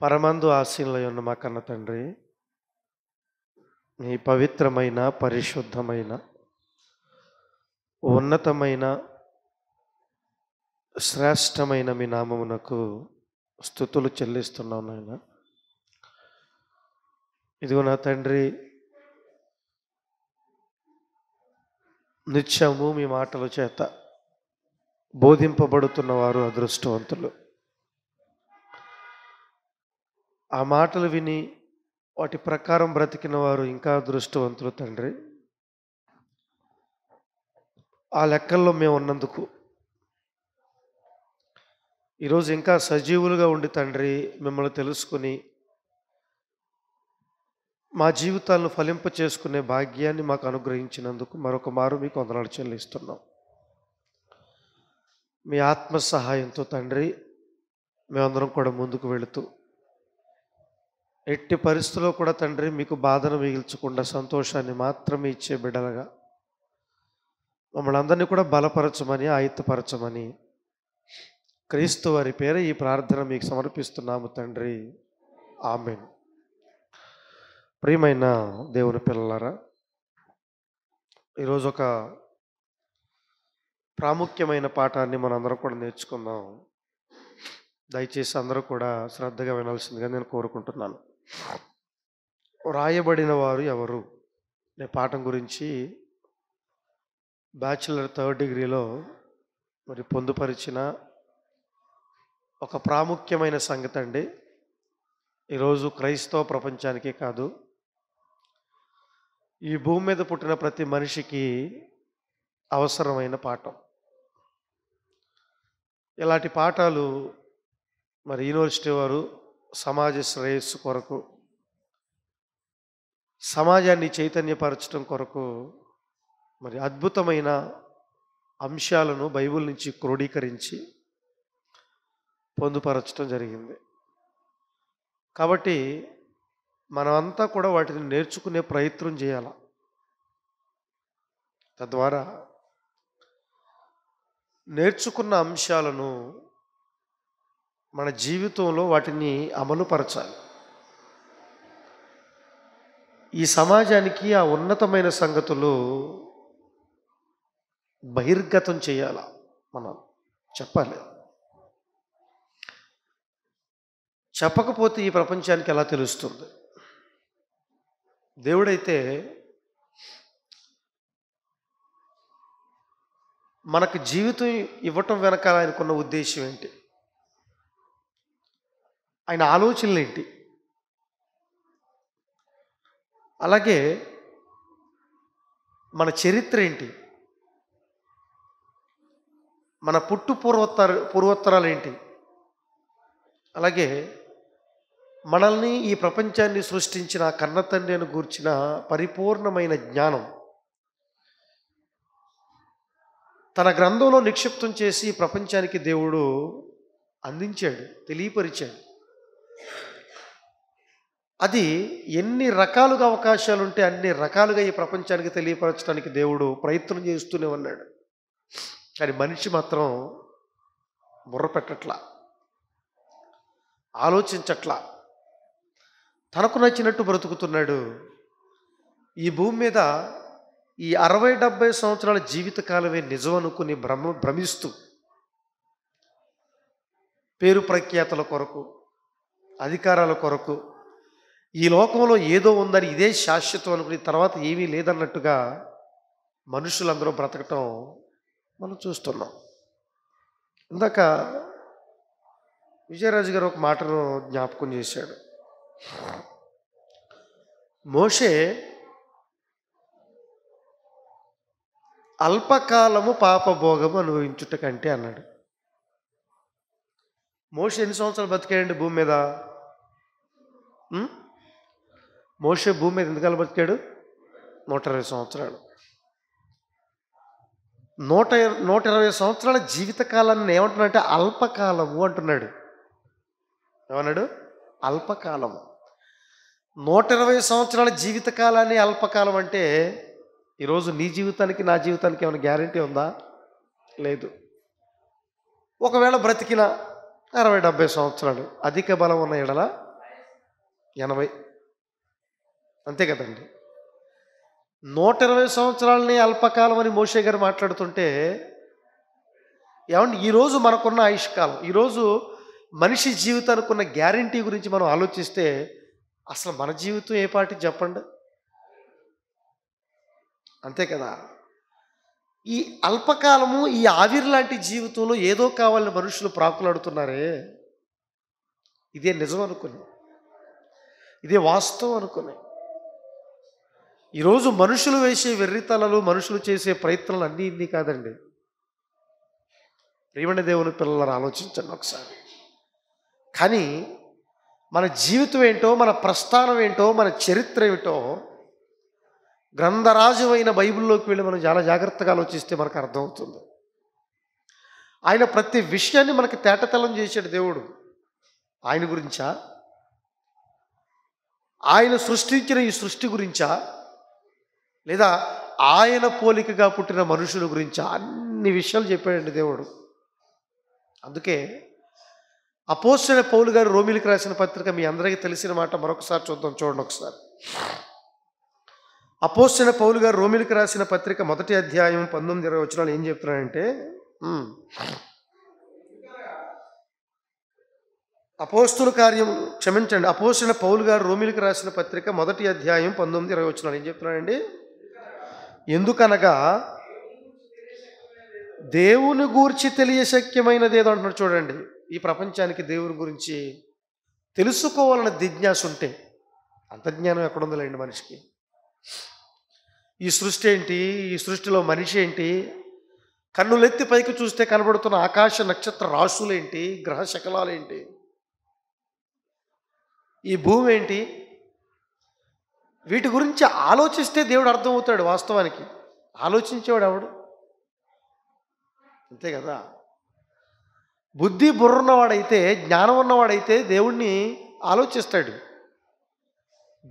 పరమందు ఆసీనులై ఉన్న మా కన్న తండ్రి, మీ పవిత్రమైన, పరిశుద్ధమైన, ఉన్నతమైన, శ్రేష్టమైన మీ నామమునకు స్తుతులు చెల్లిస్తున్నాం నాయన. ఇదిగో నా తండ్రి, నిత్యము మీ మాటల చేత బోధింపబడుతున్న వారు అదృష్టవంతులు. ఆ మాటలు విని వాటి ప్రకారం బ్రతికిన వారు ఇంకా అదృష్టవంతులు తండ్రి. ఆ లెక్కల్లో మేము ఉన్నందుకు ఈరోజు ఇంకా సజీవులుగా ఉండి తండ్రి, మిమ్మల్ని తెలుసుకుని మా జీవితాలను ఫలింప చేసుకునే భాగ్యాన్ని మాకు అనుగ్రహించినందుకు మరొక మారు మీకు వందనాలు చెల్లిస్తున్నాం. మీ ఆత్మ సహాయంతో తండ్రి, మేమందరం కూడా ముందుకు వెళుతూ ఎట్టి పరిస్థితుల్లో కూడా తండ్రి మీకు బాధను మిగిల్చకుండా సంతోషాన్ని మాత్రమే ఇచ్చే బిడ్డలుగా మమ్మల్ని అందరినీ కూడా బలపరచమని, ఆయుత్తపరచమని క్రీస్తు వారి పేర ఈ ప్రార్థన మీకు సమర్పిస్తున్నాము తండ్రి. ఆమేన్. ప్రియమైన దేవుని పిల్లలారా, ఈరోజు ఒక ప్రాముఖ్యమైన పాఠాన్ని మనందరం కూడా నేర్చుకుందాం. దయచేసి అందరూ కూడా శ్రద్ధగా వినాల్సిందిగా నేను కోరుకుంటున్నాను. రాయబడిన వారు ఎవరు అనే పాఠం గురించి బ్యాచిలర్ 3rd డిగ్రీలో మరి పొందుపరిచిన ఒక ప్రాముఖ్యమైన సంగతి అండి. ఈరోజు క్రైస్తవ ప్రపంచానికే కాదు, ఈ భూమి మీద పుట్టిన ప్రతి మనిషికి అవసరమైన పాఠం. ఇలాంటి పాఠాలు మరి యూనివర్సిటీ వారు సమాజ శ్రేయస్సు కొరకు, సమాజాన్ని చైతన్యపరచడం కొరకు మరి అద్భుతమైన అంశాలను బైబిల్ నుంచి క్రోడీకరించి పొందుపరచడం జరిగింది. కాబట్టి మనమంతా కూడా వాటిని నేర్చుకునే ప్రయత్నం చేయాలి. తద్వారా నేర్చుకున్న అంశాలను మన జీవితంలో వాటిని అమలుపరచాలి. ఈ సమాజానికి ఆ ఉన్నతమైన సంగతులు బహిర్గతం చేయాల, మనం చెప్పాలి. చెప్పకపోతే ఈ ప్రపంచానికి ఎలా తెలుస్తుంది? దేవుడైతే మనకు జీవితం ఇవ్వటం వెనకాల ఆయనకున్న ఉద్దేశం ఏంటి? ఆయన ఆలోచనలు ఏంటి? అలాగే మన చరిత్ర ఏంటి? మన పూర్వోత్తరాలు ఏంటి? అలాగే మనల్ని, ఈ ప్రపంచాన్ని సృష్టించిన కన్న తండ్రిని గూర్చిన పరిపూర్ణమైన జ్ఞానం తన గ్రంథంలో నిక్షిప్తం చేసి ప్రపంచానికి దేవుడు అందించాడు, తెలియపరిచాడు. అది ఎన్ని రకాలుగా అవకాశాలు ఉంటే అన్ని రకాలుగా ఈ ప్రపంచానికి తెలియపరచడానికి దేవుడు ప్రయత్నం చేస్తూనే ఉన్నాడు. కానీ మనిషి మాత్రం బుర్ర పెట్టట్లా, ఆలోచించట్లా, తనకు నచ్చినట్టు బ్రతుకుతున్నాడు. ఈ భూమి మీద ఈ 60-70 సంవత్సరాల జీవితకాలమే నిజం అనుకుని భ్రమిస్తూ పేరు ప్రఖ్యాతల కొరకు, అధికారాల కొరకు, ఈ లోకంలో ఏదో ఉందని, ఇదే శాశ్వతం అనుకుని తర్వాత ఏమీ లేదన్నట్టుగా మనుషులందరూ బ్రతకటం మనం చూస్తున్నాం. ఇందాక విజయరాజు గారు ఒక మాటను జ్ఞాపకం చేశాడు. మోషే అల్పకాలము పాపభోగము అనుభవించుట కంటే అన్నాడు. మోషే ఎన్ని సంవత్సరాలు బతికాడండి భూమి మీద? మోషే భూమి మీద ఎంతకాలం బతికాడు? 120 సంవత్సరాలు. 120 సంవత్సరాల జీవితకాలాన్ని ఏమంటున్నాడంటే అల్పకాలము అంటున్నాడు. ఏమన్నాడు? అల్పకాలము. 120 సంవత్సరాల జీవితకాలాన్ని అల్పకాలం అంటే ఈరోజు నీ జీవితానికి, నా జీవితానికి ఏమైనా గ్యారంటీ ఉందా? లేదు. ఒకవేళ బ్రతికిన 60-70 సంవత్సరాలు అధిక బలం ఉన్న ఎడల 80. అంతే కదండి. 120 సంవత్సరాలని అల్పకాలం అని మోషే గారు మాట్లాడుతుంటే, ఏమండి ఈరోజు మనకున్న ఆయుష్కాలం, ఈరోజు మనిషి జీవితానికి ఉన్న గ్యారంటీ గురించి మనం ఆలోచిస్తే అసలు మన జీవితం ఏ పాటి చెప్పండి. అంతే కదా. ఈ అల్పకాలము, ఈ ఆవిరి లాంటి జీవితంలో ఏదో కావాలని మనుషులు ప్రాకులాడుతున్నారే, ఇదే నిజం అనుకుని, ఇదే వాస్తవం అనుకుని, ఈరోజు మనుషులు వేసే వెర్రితలలు, మనుషులు చేసే ప్రయత్నాలు అన్నీ ఇన్ని కాదండి. ప్రియమైన దేవుని పిల్లలను ఆలోచించండి ఒకసారి. కానీ మన జీవితం ఏంటో, మన ప్రస్థానం ఏంటో, మన చరిత్ర ఏమిటో గ్రంథరాజు అయిన బైబిల్లోకి వెళ్ళి మనం చాలా జాగ్రత్తగా ఆలోచిస్తే మనకు అర్థమవుతుంది. ఆయన ప్రతి విషయాన్ని మనకు తేటతెల్లం చేశాడు దేవుడు. ఆయన గురించా, ఆయన సృష్టించిన ఈ సృష్టి గురించా, లేదా ఆయన పోలికగా పుట్టిన మనుషుల గురించా, అన్ని విషయాలు చెప్పాడండి దేవుడు. అందుకే అపోస్తలుడైన పౌలు గారు రోమీయులకు రాసిన పత్రిక, మీ అందరికీ తెలిసిన మాట, మరొకసారి చూద్దాం. చూడండి ఒకసారి. అపోస్తలుడైన పౌలు గారు రోమీయులకు రాసిన పత్రిక 1వ అధ్యాయం 19-20 వచనాలు ఏం చెప్తున్నాడంటే, అపోస్తలుడైన పౌలు గారు రోమీయులకు రాసిన పత్రిక 1వ అధ్యాయం 19-20 వచనాలు ఏం చెప్తున్నాడండి? ఎందుకనగా దేవుని గూర్చి తెలియశక్యమైనది ఏదో అంటున్నాడు. చూడండి, ఈ ప్రపంచానికి దేవుని గురించి తెలుసుకోవాలన్న జిజ్ఞాస ఉంటే అంత జ్ఞానం ఎక్కడుందిలేండి మనిషికి. ఈ సృష్టి ఏంటి, ఈ సృష్టిలో మనిషి ఏంటి, కన్నులెత్తి పైకి చూస్తే కనబడుతున్న ఆకాశ నక్షత్ర రాశులేంటి, గ్రహ శకలాలేంటి, ఈ భూమి ఏంటి, వీటి గురించి ఆలోచిస్తే దేవుడు అర్థమవుతాడు. వాస్తవానికి ఆలోచించేవాడు ఎవడు? అంతే కదా. బుద్ధి బుర్ర ఉన్నవాడైతే, జ్ఞానం ఉన్నవాడైతే దేవుణ్ణి ఆలోచిస్తాడు.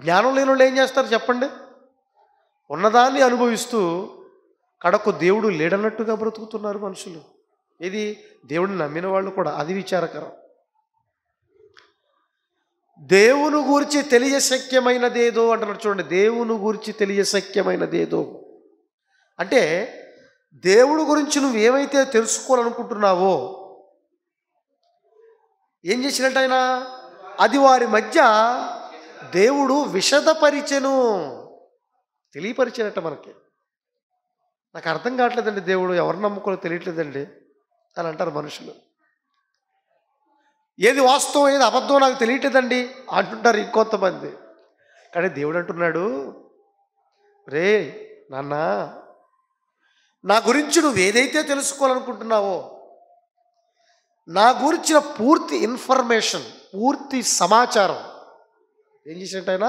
జ్ఞానం లేని వాళ్ళు ఏం చేస్తారు చెప్పండి? ఉన్నదాన్ని అనుభవిస్తూ కడకు దేవుడు లేడన్నట్టుగా బ్రతుకుతున్నారు మనుషులు. ఇది దేవుడిని నమ్మిన వాళ్ళు కూడా. అది విచారకరం. దేవుని గురించి తెలియశక్యమైనదేదో అంటున్నాడు. చూడండి, దేవుని గురించి తెలియశక్యమైనదేదో అంటే దేవుడు గురించి నువ్వు ఏమైతే తెలుసుకోవాలనుకుంటున్నావో ఏం చేసినట్టు ఆయన, అది వారి మధ్య దేవుడు విశదపరిచెను, తెలియపరిచినట్ట మనకి. నాకు అర్థం కావట్లేదండి, దేవుడు ఎవరు నమ్ముకోలో తెలియట్లేదండి అని అంటారు మనుషులు. ఏది వాస్తవం ఏది అబద్ధం నాకు తెలియట్లేదండి అంటుంటారు ఇంకొంతమంది. కానీ దేవుడు అంటున్నాడు, రే నాన్న, నా గురించి నువ్వు ఏదైతే తెలుసుకోవాలనుకుంటున్నావో, నా గురించిన పూర్తి ఇన్ఫర్మేషన్, పూర్తి సమాచారం ఏం చేసినట్టు ఆయన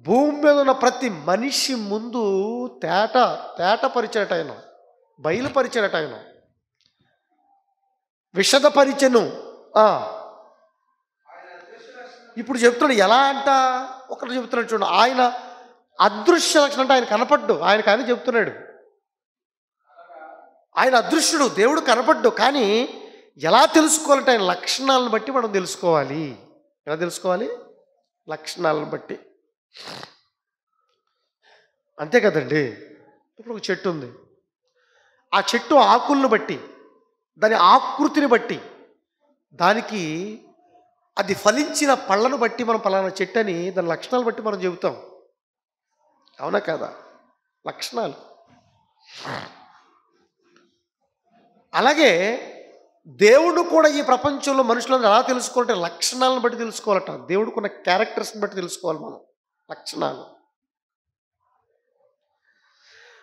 భూమి మీద ఉన్న ప్రతి మనిషి ముందు తేటపరిచేట ఆయన, బయలుపరిచేట ఆయన, విశదపరిచెను. ఇప్పుడు చెప్తున్నాడు ఎలా అంట, ఒకటి చెప్తున్నాడు చూడండి. ఆయన అదృశ్య లక్షణం అంటే ఆయన కనపడ్డు, ఆయన చెప్తున్నాడు. ఆయన అదృశ్యుడు, దేవుడు కనపడ్డు. కానీ ఎలా తెలుసుకోవాలంటే ఆయన లక్షణాలను బట్టి మనం తెలుసుకోవాలి. ఎలా తెలుసుకోవాలి? లక్షణాలను బట్టి. అంతే కదండి. ఇప్పుడు ఒక చెట్టు ఉంది, ఆ చెట్టు ఆకులను బట్టి, దాని ఆకృతిని బట్టి, దానికి అది ఫలించిన పళ్ళను బట్టి మనం పలానా చెట్టు అని దాని లక్షణాలు బట్టి మనం చెబుతాం. అవునా కదా? లక్షణాలు. అలాగే దేవుడు కూడా ఈ ప్రపంచంలో మనుషులను ఎలా తెలుసుకోవాలంటే లక్షణాలను బట్టి తెలుసుకోవాలట. దేవుడికున్న క్యారెక్టర్స్ని బట్టి తెలుసుకోవాలి మనం, లక్షణాలు.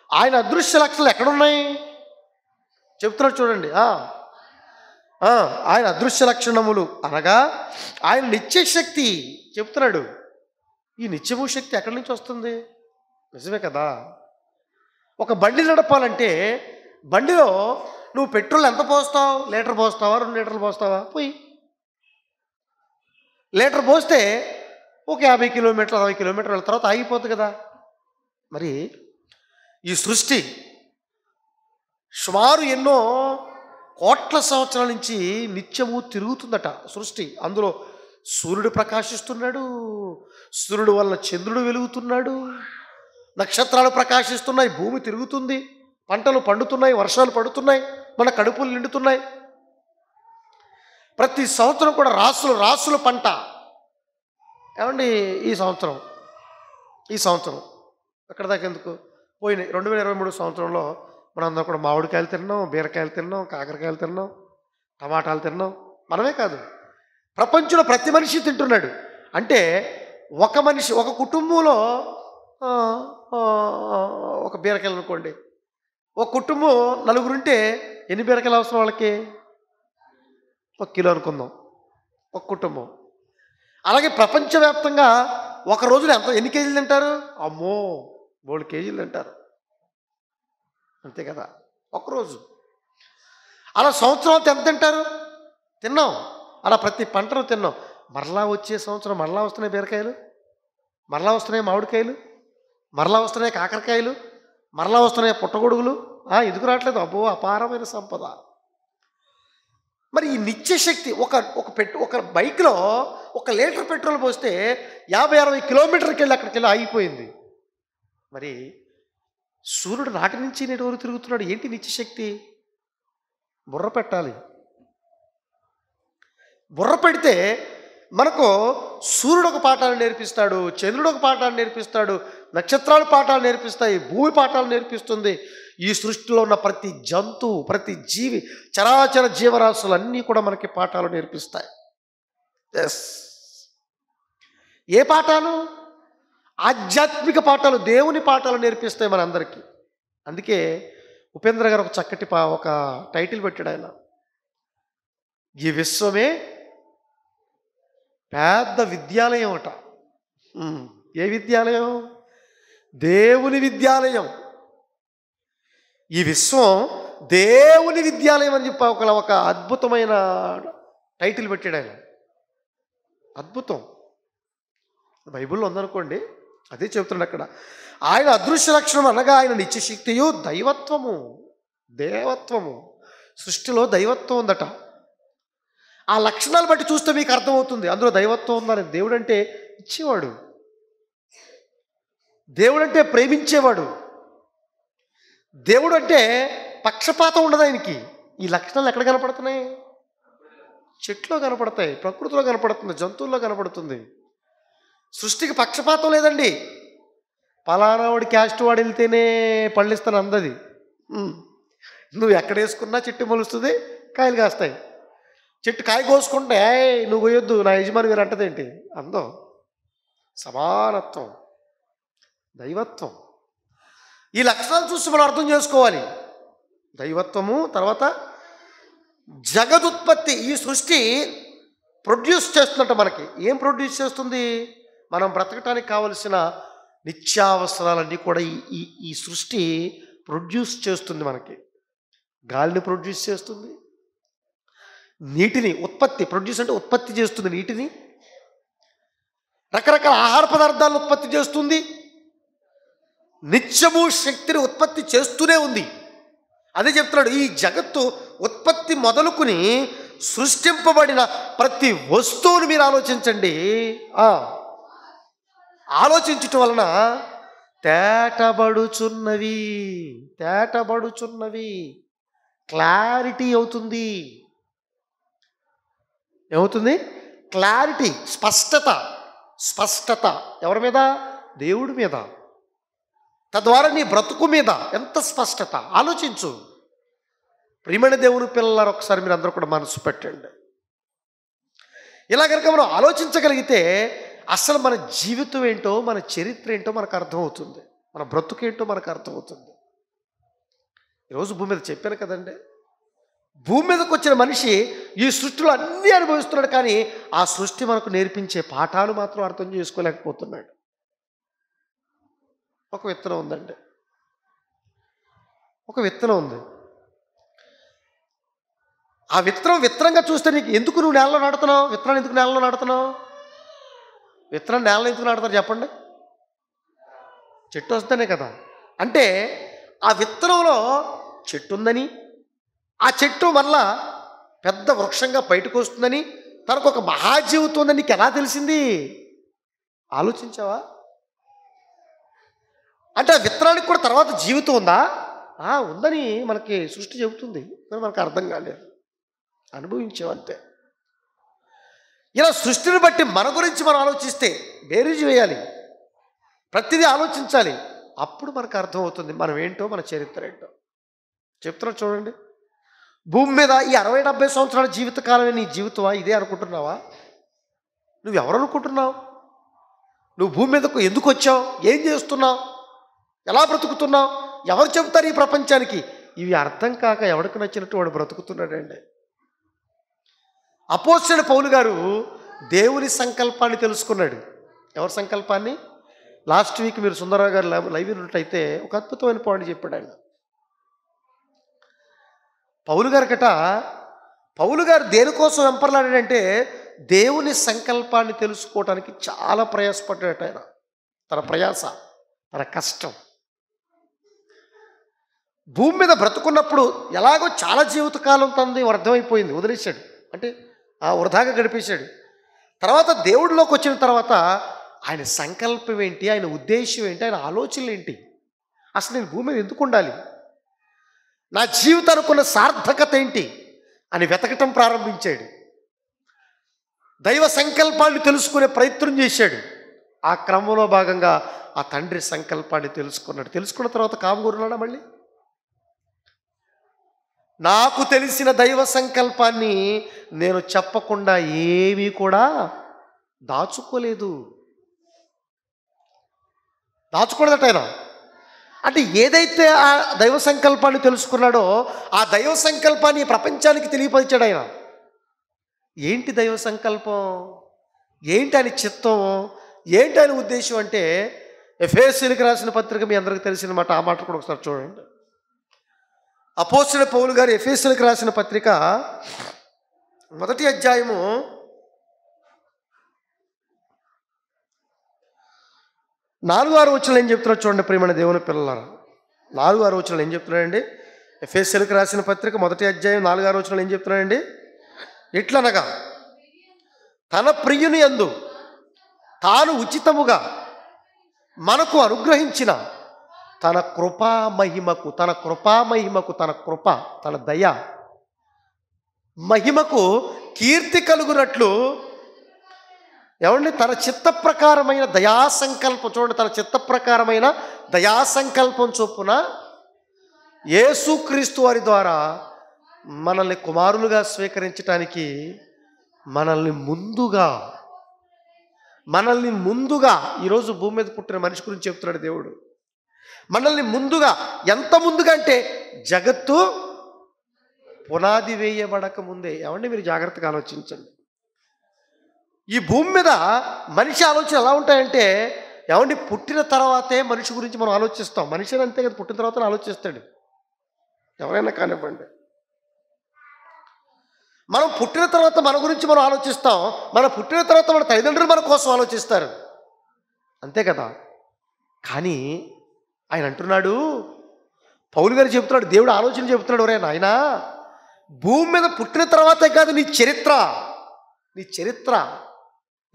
ఆయన అదృశ్య లక్షణాలు ఎక్కడున్నాయి చెప్తున్నాడు చూడండి. ఆయన అదృశ్య లక్షణములు అనగా ఆయన నిత్యశక్తి చెప్తున్నాడు. ఈ నిత్యము శక్తి ఎక్కడి నుంచి వస్తుంది? నిజమే కదా. ఒక బండి నడపాలంటే బండిలో నువ్వు పెట్రోల్ ఎంత పోస్తావు? లీటర్ పోస్తావా, 2 లీటర్లు పోస్తావా? పోయి లీటర్ పోస్తే ఒక 50 కిలోమీటర్లు 60 కిలోమీటర్ల తర్వాత ఆగిపోతుంది కదా. మరి ఈ సృష్టి సుమారు ఎన్నో కోట్ల సంవత్సరాల నుంచి నిత్యము తిరుగుతుందట సృష్టి. అందులో సూర్యుడు ప్రకాశిస్తున్నాడు, సూర్యుడు వల్ల చంద్రుడు వెలుగుతున్నాడు, నక్షత్రాలు ప్రకాశిస్తున్నాయి, భూమి తిరుగుతుంది, పంటలు పండుతున్నాయి, వర్షాలు పడుతున్నాయి, మన కడుపులు నిండుతున్నాయి. ప్రతి సంవత్సరం కూడా రాసులు రాసులు పంట. ఏమండి ఈ సంవత్సరం ఎక్కడ దాకా ఎందుకు పోయినాయి. 2023 సంవత్సరంలో మనందరం కూడా మామిడికాయలు తిన్నాం, బీరకాయలు తిన్నాం, కాకరకాయలు తిన్నాం, టమాటాలు తిన్నాం. మనమే కాదు, ప్రపంచంలో ప్రతి మనిషి తింటున్నాడు. అంటే ఒక మనిషి, ఒక కుటుంబంలో ఒక బీరకాయలు అనుకోండి, ఒక కుటుంబం నలుగురుంటే ఎన్ని బీరకాయలు అవసరం వాళ్ళకి? 1 కిలో అనుకుందాం ఒక కుటుంబం. అలాగే ప్రపంచవ్యాప్తంగా ఒక రోజులో ఎన్ని కేజీలు తింటారు? అమ్మో 3 కేజీలు తింటారు, అంతే కదా ఒకరోజు. అలా సంవత్సరం ఎంత తింటారు? తిన్నాం. అలా ప్రతి పంటను తిన్నాం. మరలా వచ్చే సంవత్సరం మరలా వస్తున్నాయి బీరకాయలు, మరలా వస్తున్నాయి మామిడికాయలు, మరలా వస్తున్నాయి కాకరకాయలు, మరలా వస్తున్నాయి పుట్టగొడుగులు. ఎందుకు రావట్లేదు? అబ్బో అపారమైన సంపద. మరి ఈ నిత్యశక్తి ఒక బైక్లో 1 లీటర్ పెట్రోల్ పోస్తే 50-60 కిలోమీటర్కి వెళ్ళి అక్కడికి వెళ్ళి ఆగిపోయింది. మరి సూర్యుడు నాటి నుంచి నేటి వరకు తిరుగుతున్నాడు. ఏంటి నిత్యశక్తి? బుర్ర పెట్టాలి. బుర్ర పెడితే మనకు సూర్యుడు ఒక పాఠాలు నేర్పిస్తాడు, చంద్రుడు ఒక పాఠాలు నేర్పిస్తాడు, నక్షత్రాలు పాఠాలు నేర్పిస్తాయి, భూమి పాఠాలు నేర్పిస్తుంది. ఈ సృష్టిలో ఉన్న ప్రతి జంతువు, ప్రతి జీవి, చరాచర జీవరాశులు అన్నీ కూడా మనకి పాఠాలు నేర్పిస్తాయి. ఎస్, ఏ పాఠాలు? ఆధ్యాత్మిక పాఠాలు, దేవుని పాఠాలు నేర్పిస్తాయి మనందరికీ. అందుకే ఉపేంద్ర గారు ఒక చక్కటి ఒక టైటిల్ పెట్టాడు ఆయన, ఈ విశ్వమే పెద్ద విద్యాలయం అట. ఏ విద్యాలయం? దేవుని విద్యాలయం. ఈ విశ్వం దేవుని విద్యాలయం అని చెప్పి ఒక అద్భుతమైన టైటిల్ పెట్టాడు ఆయన. అద్భుతం. బైబిల్లో ఉందనుకోండి, అదే చెబుతున్నాడు అక్కడ. ఆయన అదృశ్య లక్షణం అనగా ఆయన నిత్యశక్తియు దైవత్వము. దేవత్వము, సృష్టిలో దైవత్వం ఉందట. ఆ లక్షణాలు బట్టి చూస్తే మీకు అర్థమవుతుంది అందులో దైవత్వం ఉందని. దేవుడు అంటే ఇచ్చేవాడు, దేవుడు అంటే ప్రేమించేవాడు, దేవుడు అంటే పక్షపాతం ఉండదు ఆయనకి. ఈ లక్షణాలు ఎక్కడ కనపడుతున్నాయి? చెట్లో కనపడతాయి, ప్రకృతిలో కనపడుతుంది, జంతువుల్లో కనపడుతుంది. సృష్టికి పక్షపాతం లేదండి. పలానావాడి క్యాస్ట్ వాడు వెళ్తేనే పళ్ళిస్తాను అందది. నువ్వు ఎక్కడ వేసుకున్నా చెట్టు మొలుస్తుంది, కాయలు కాస్తాయి. చెట్టు కాయ కోసుకుంటే నువ్వు పోయొద్దు నా యజమాని గారు అంటదేంటి? అందం, సమానత్వం, దైవత్వం. ఈ లక్షణాలు చూసి మనం అర్థం చేసుకోవాలి. దైవత్వము, తర్వాత జగదుత్పత్తి. ఈ సృష్టి ప్రొడ్యూస్ చేస్తున్నట్టు మనకి ఏం ప్రొడ్యూస్ చేస్తుంది? మనం బ్రతకటానికి కావలసిన నిత్యావసరాలన్నీ కూడా ఈ సృష్టి ప్రొడ్యూస్ చేస్తుంది. మనకి గాలిని ప్రొడ్యూస్ చేస్తుంది, నీటిని ప్రొడ్యూస్ అంటే ఉత్పత్తి చేస్తుంది నీటిని, రకరకాల ఆహార పదార్థాలను ఉత్పత్తి చేస్తుంది, నిత్యము శక్తిని ఉత్పత్తి చేస్తూనే ఉంది. అదే చెప్తున్నాడు, ఈ జగత్తు ఉత్పత్తి మొదలుకుని సృష్టింపబడిన ప్రతి వస్తువును మీరు ఆలోచించండి. ఆలోచించటం వలన తేటబడుచున్నవి క్లారిటీ అవుతుంది. ఏమవుతుంది? క్లారిటీ, స్పష్టత. ఎవరి మీద? దేవుడి మీద. తద్వారా నీ బ్రతుకు మీద ఎంత స్పష్టత. ఆలోచించు ప్రియమైన దేవుని పిల్లలారు, ఒకసారి మీరు అందరూ కూడా మనసు పెట్టండి. ఇలా కనుక మనం ఆలోచించగలిగితే అసలు మన జీవితం ఏంటో, మన చరిత్ర ఏంటో మనకు అర్థమవుతుంది, మన బ్రతుకేంటో మనకు అర్థమవుతుంది. ఈరోజు భూమి మీద చెప్పాను కదండి, భూమి మీదకి వచ్చిన మనిషి ఈ సృష్టిలో అన్నీ అనుభవిస్తున్నాడు, కానీ ఆ సృష్టి మనకు నేర్పించే పాఠాలు మాత్రం అర్థం చేసుకోలేకపోతున్నాడు. ఒక విత్తనం ఉందండి, ఒక విత్తనం ఉంది. ఆ విత్తనంగా చూస్తే నీకు ఎందుకు నువ్వు నేలలో నాటుతున్నావు? విత్తనాన్ని ఎందుకు నేలలో నాటుతున్నావు? విత్తనం నేలలో ఎందుకు నాటుతారు చెప్పండి? చెట్టు వస్తేనే కదా. అంటే ఆ విత్తనంలో చెట్టు ఉందని, ఆ చెట్టు వల్ల పెద్ద వృక్షంగా బయటకు వస్తుందని, తనకు ఒక మహాజీవితం ఉందని నీకు ఎలా తెలిసింది? ఆలోచించావా? అంటే ఆ విత్తనానికి కూడా తర్వాత జీవితం ఉందా? ఉందని మనకి సృష్టి చెబుతుంది, కానీ మనకు అర్థం కాలేదు, అనుభవించామంతే. ఇలా సృష్టిని బట్టి మన గురించి మనం ఆలోచిస్తే బేరీజు వేయాలి, ప్రతిదీ ఆలోచించాలి. అప్పుడు మనకు అర్థమవుతుంది మనం ఏంటో, మన చరిత్ర ఏంటో. చెప్తున్నా చూడండి, భూమి మీద ఈ 60-70 సంవత్సరాల జీవితకాలమే నీ జీవితమా? ఇదే అనుకుంటున్నావా? నువ్వెవరు అనుకుంటున్నావు? నువ్వు భూమి మీదకు ఎందుకు వచ్చావు? ఏం చేస్తున్నావు? ఎలా బ్రతుకుతున్నావు? ఎవరు చెబుతారు ఈ ప్రపంచానికి? ఇవి అర్థం కాక ఎవరికి నచ్చినట్టు వాడు బ్రతుకుతున్నాడండి. అపోస్తలుడైన పౌలు గారు దేవుని సంకల్పాన్ని తెలుసుకున్నాడు. ఎవరి సంకల్పాన్ని? లాస్ట్ వీక్ మీరు సుందరరావు గారు లైవ్ ఉన్నట్టయితే ఒక అద్భుతమైన పాయింట్ చెప్పాడు ఆయన. పౌలు గారు దేనికోసం వెంపర్లాడాడంటే దేవుని సంకల్పాన్ని తెలుసుకోవడానికి చాలా ప్రయాసపడ్డాడు ఆయన. తన ప్రయాస, తన కష్టం. భూమి మీద బ్రతుకున్నప్పుడు ఎలాగో చాలా జీవితకాలం తనది అర్థమైపోయింది, వదిలేశాడు, అంటే వృధాగా గడిపేశాడు. తర్వాత దేవుడిలోకి వచ్చిన తర్వాత ఆయన సంకల్పం ఏంటి, ఆయన ఉద్దేశం ఏంటి, ఆయన ఆలోచనలు ఏంటి, అసలు నేను భూమి మీద ఎందుకు ఉండాలి, నా జీవితానికి ఉన్న సార్థకత ఏంటి అని వెతకటం ప్రారంభించాడు. దైవ సంకల్పాన్ని తెలుసుకునే ప్రయత్నం చేశాడు. ఆ క్రమంలో భాగంగా ఆ తండ్రి సంకల్పాన్ని తెలుసుకున్నాడు. తెలుసుకున్న తర్వాత కామగూరున్నాడా? మళ్ళీ నాకు తెలిసిన దైవ సంకల్పాన్ని నేను చెప్పకుండా ఏమీ కూడా దాచుకోలేదట ఆయన. అంటే ఏదైతే ఆ దైవ సంకల్పాన్ని తెలుసుకున్నాడో ఆ దైవ సంకల్పాన్ని ప్రపంచానికి తెలియపరిచాడు ఆయన. ఏంటి దైవ సంకల్పం, ఏంటి ఆయన చిత్తం, ఏంటి ఆయన ఉద్దేశం అంటే ఎఫెసీయులకు రాసిన పత్రిక మీ అందరికీ తెలిసిన మాట. ఆ మాట కూడా ఒకసారి చూడండి. అపోస్తలుడైన పౌలు గారు ఎఫెసీయులకు రాసిన పత్రిక 1వ అధ్యాయము 4-6 వచనాలు ఏం చెప్తున్నాడు చూడండి ప్రియమైన దేవుని పిల్లలారా. 4-6 వచనాలు ఏం చెప్తున్నాడండి? ఎఫెసీయులకు రాసిన పత్రిక 1వ అధ్యాయం 4-6 వచనాలు ఏం చెప్తున్నాడండి? ఎట్లనగా తన ప్రియుని యందు తాను ఉచితముగా మనకు అనుగ్రహించిన తన కృపామహిమకు, తన దయ మహిమకు కీర్తి కలుగునట్లు, ఏమండి, తన చిత్త ప్రకారమైన దయాసంకల్పం, చూడండి, తన చిత్త ప్రకారమైన దయాసంకల్పం చొప్పున యేసుక్రీస్తు వారి ద్వారా మనల్ని కుమారులుగా స్వీకరించడానికి మనల్ని ముందుగా ఈరోజు భూమి మీద పుట్టిన మనిషి గురించి చెప్తున్నాడు దేవుడు. మనల్ని ముందుగా, ఎంత ముందుగా అంటే జగత్తు పునాది వేయబడక ముందే. ఏమండి, మీరు జాగ్రత్తగా ఆలోచించండి. ఈ భూమి మీద మనిషి ఆలోచన ఎలా ఉంటాయంటే, ఏమండి, పుట్టిన తర్వాతే మనిషి గురించి మనం ఆలోచిస్తాం. మనిషి అంతే కదా, పుట్టిన తర్వాత ఆలోచిస్తాడు, ఎవరైనా కానివ్వండి. మనం పుట్టిన తర్వాత మన గురించి మనం ఆలోచిస్తాం, మనం పుట్టిన తర్వాత మన తల్లిదండ్రులు మన కోసం ఆలోచిస్తారు, అంతే కదా. కానీ ఆయన అంటున్నాడు, పౌలు గారు చెబుతున్నాడు, దేవుడు ఆలోచన చెబుతున్నాడు, ఒరే నాయనా, భూమి మీద పుట్టిన తర్వాతే కాదు నీ చరిత్ర,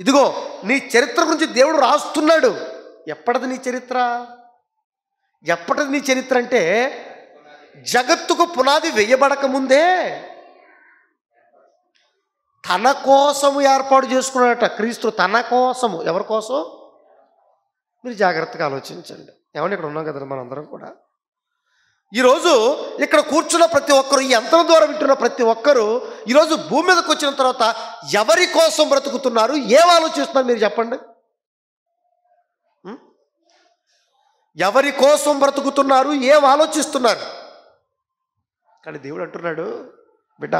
ఇదిగో నీ చరిత్ర గురించి దేవుడు రాస్తున్నాడు. ఎప్పటిది నీ చరిత్ర అంటే జగత్తుకు పునాది వేయబడక ముందే తన కోసము ఏర్పాటు చేసుకున్నాడట క్రీస్తు. తన కోసము. ఎవరి కోసం? మీరు జాగ్రత్తగా ఆలోచించండి. ఏమన్నా ఇక్కడ ఉన్నాం కదా మనందరం కూడా. ఈరోజు ఇక్కడ కూర్చున్న ప్రతి ఒక్కరు, ఈ యంత్రం ద్వారా వింటున్న ప్రతి ఒక్కరు ఈరోజు భూమి మీదకి వచ్చిన తర్వాత ఎవరి కోసం బ్రతుకుతున్నారు, ఏం ఆలోచిస్తున్నారు మీరు చెప్పండి. ఎవరి కోసం బ్రతుకుతున్నారు, ఏం ఆలోచిస్తున్నారు? కానీ దేవుడు అంటున్నాడు, బిడ్డ,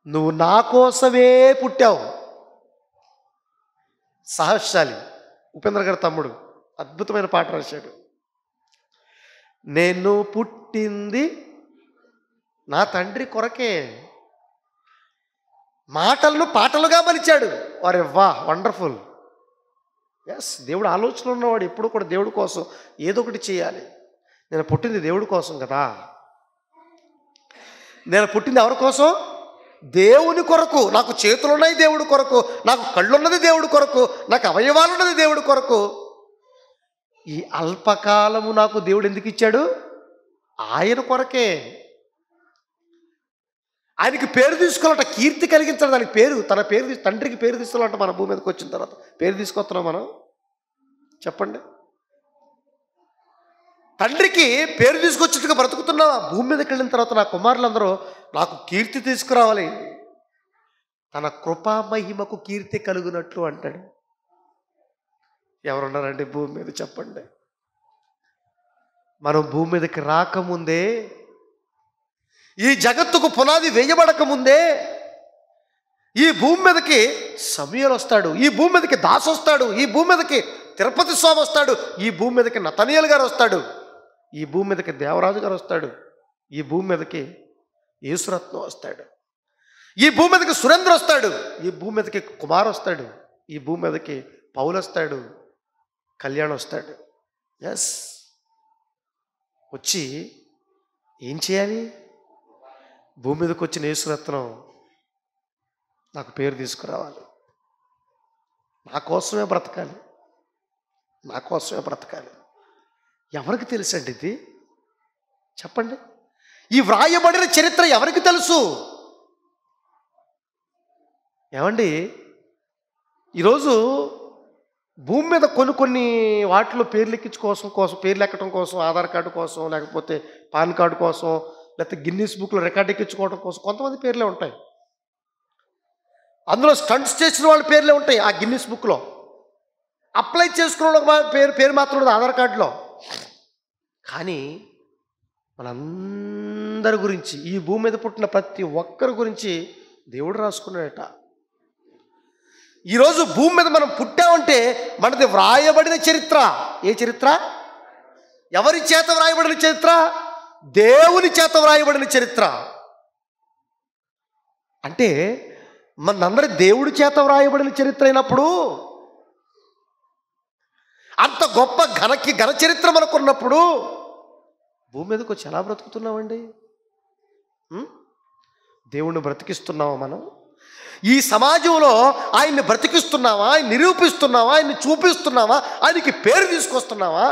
నువ్వు నా కోసమే పుట్టావు. సాహసాలి ఉపేంద్ర గారి తమ్ముడు అద్భుతమైన పాట రాశాడు. నేను పుట్టింది నా తండ్రి కొరకే. మాటలను పాటలుగా మలిచాడు. వారే వా, వండర్ఫుల్. ఎస్, దేవుడు ఆలోచనలు ఉన్నవాడు ఎప్పుడు కూడా దేవుడి కోసం ఏదో ఒకటి చేయాలి. నేను పుట్టింది దేవుడి కోసం కదా. నేను పుట్టింది ఎవరి కోసం? దేవుని కొరకు, నాకు చేతులున్నాయి దేవుడి కొరకు, నాకు కళ్ళున్నది దేవుడి కొరకు, నాకు అవయవాలున్నది దేవుడి కొరకు. ఈ అల్పకాలము నాకు దేవుడు ఎందుకు ఇచ్చాడు? ఆయన కొరకే. ఆయనకి పేరు తీసుకోవాలంట, కీర్తి కలిగించాలి. దానికి పేరు, తన పేరు, తండ్రికి పేరు తీసుకోవాలంట. మన భూమి మీదకి వచ్చిన తర్వాత పేరు తీసుకొస్తున్నాం మనం? చెప్పండి. తండ్రికి పేరు తీసుకొచ్చినట్టుగా బ్రతుకుతున్నావా? భూమి మీదకి వెళ్ళిన తర్వాత నా కుమారులందరూ నాకు కీర్తి తీసుకురావాలి, తన కృపా మహిమకు కీర్తి కలుగునట్లు అంటాడు. ఎవరున్నారండి భూమి మీద? చెప్పండి. మనం భూమి మీదకి రాకముందే, ఈ జగత్తుకు పునాది వేయబడక ముందే, ఈ భూమి మీదకి సమూయేలు వస్తాడు, ఈ భూమి మీదకి దాసు వస్తాడు, ఈ భూమి మీదకి తిరుపతి స్వామి వస్తాడు, ఈ భూమి మీదకి నతనీయులు గారు వస్తాడు, ఈ భూమి మీదకి దేవరాజు గారు వస్తాడు, ఈ భూమి మీదకి యేసురత్నం వస్తాడు, ఈ భూమి మీదకి సురేంద్ర వస్తాడు, ఈ భూమి మీదకి కుమార్ వస్తాడు, ఈ భూమి మీదకి పౌలు వస్తాడు, కళ్యాణ్ వస్తాడు. ఎస్, వచ్చి ఏం చేయాలి? భూమి మీదకి వచ్చిన యేసురత్నం నాకు పేరు తీసుకురావాలి, నా కోసమే బ్రతకాలి, నా కోసమే బ్రతకాలి. ఎవరికి తెలుసండి ఇది? చెప్పండి. ఈ వ్రాయబడిన చరిత్ర ఎవరికి తెలుసు? ఏమండి, ఈరోజు భూమి మీద కొన్ని వాటిలో పేర్లు ఎక్కించుకోసం పేర్లు ఎక్కడం కోసం, ఆధార్ కార్డు కోసం, లేకపోతే పాన్ కార్డు కోసం, లేకపోతే గిన్నీస్ బుక్లో రికార్డు ఎక్కించుకోవడం కోసం కొంతమంది పేర్లే ఉంటాయి. అందులో స్టంట్స్ చేసిన వాళ్ళ పేర్లే ఉంటాయి ఆ గిన్నీస్ బుక్లో. అప్లై చేసుకున్న పేరు మాత్రం ఉండదు ఆధార్ కార్డులో. కానీ మనందరి గురించి, ఈ భూమి మీద పుట్టిన ప్రతి ఒక్కరి గురించి దేవుడు రాసుకున్నాడట. ఈరోజు భూమి మీద మనం పుట్టామంటే మనది వ్రాయబడిన చరిత్ర. ఏ చరిత్ర? ఎవరి చేత వ్రాయబడిన చరిత్ర? దేవుని చేత వ్రాయబడిన చరిత్ర. అంటే మనందరి దేవుడి చేత వ్రాయబడిన చరిత్ర అయినప్పుడు, అంత గొప్ప ఘన చరిత్ర మనకున్నప్పుడు భూమి మీదకి వచ్చి ఎలా బ్రతుకుతున్నామండి? దేవుణ్ణి బ్రతికిస్తున్నావా మనం? ఈ సమాజంలో ఆయన్ని బ్రతికిస్తున్నావా? ఆయన నిరూపిస్తున్నావా? ఆయన్ని చూపిస్తున్నావా? ఆయనకి పేరు తీసుకొస్తున్నావా?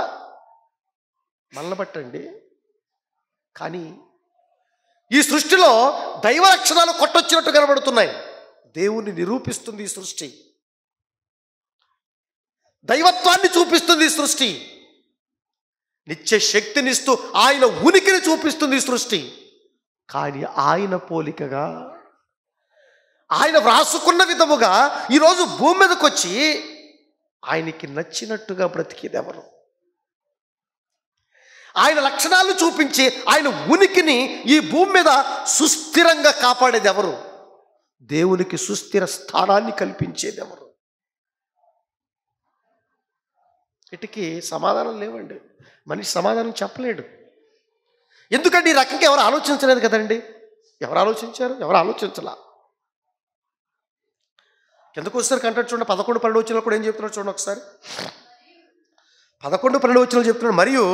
మనల్ని బట్టండి. కానీ ఈ సృష్టిలో దైవ లక్షణాలు కొట్టొచ్చినట్టు కనబడుతున్నాయి. దేవుణ్ణి నిరూపిస్తుంది ఈ సృష్టి, దైవత్వాన్ని చూపిస్తుంది ఈ సృష్టి, నిత్య శక్తినిస్తూ ఆయన ఉనికిని చూపిస్తుంది ఈ సృష్టి. కానీ ఆయన పోలికగా, ఆయన వ్రాసుకున్న విధముగా ఈరోజు భూమి మీదకి వచ్చి ఆయనకి నచ్చినట్టుగా బ్రతికేది ఎవరు? ఆయన లక్షణాలు చూపించి ఆయన ఉనికిని ఈ భూమి మీద సుస్థిరంగా కాపాడేది ఎవరు? దేవునికి సుస్థిర స్థానాన్ని కల్పించేది ఎవరు? ఇటుకి సమాధానం లేవండి. మనిషి సమాధానం చెప్పలేడు. ఎందుకంటే ఈ రకంగా ఎవరు ఆలోచించలేదు కదండి. ఎవరు ఆలోచించారు? ఎవరు ఆలోచించలా. ఎందుకు వస్తారు కంటారు చూడండి. 11-12 వచనాలు కూడా ఏం చెప్తున్నాడు చూడండి ఒకసారి. 11-12 వచనాలు చెప్తున్నాడు. మరియు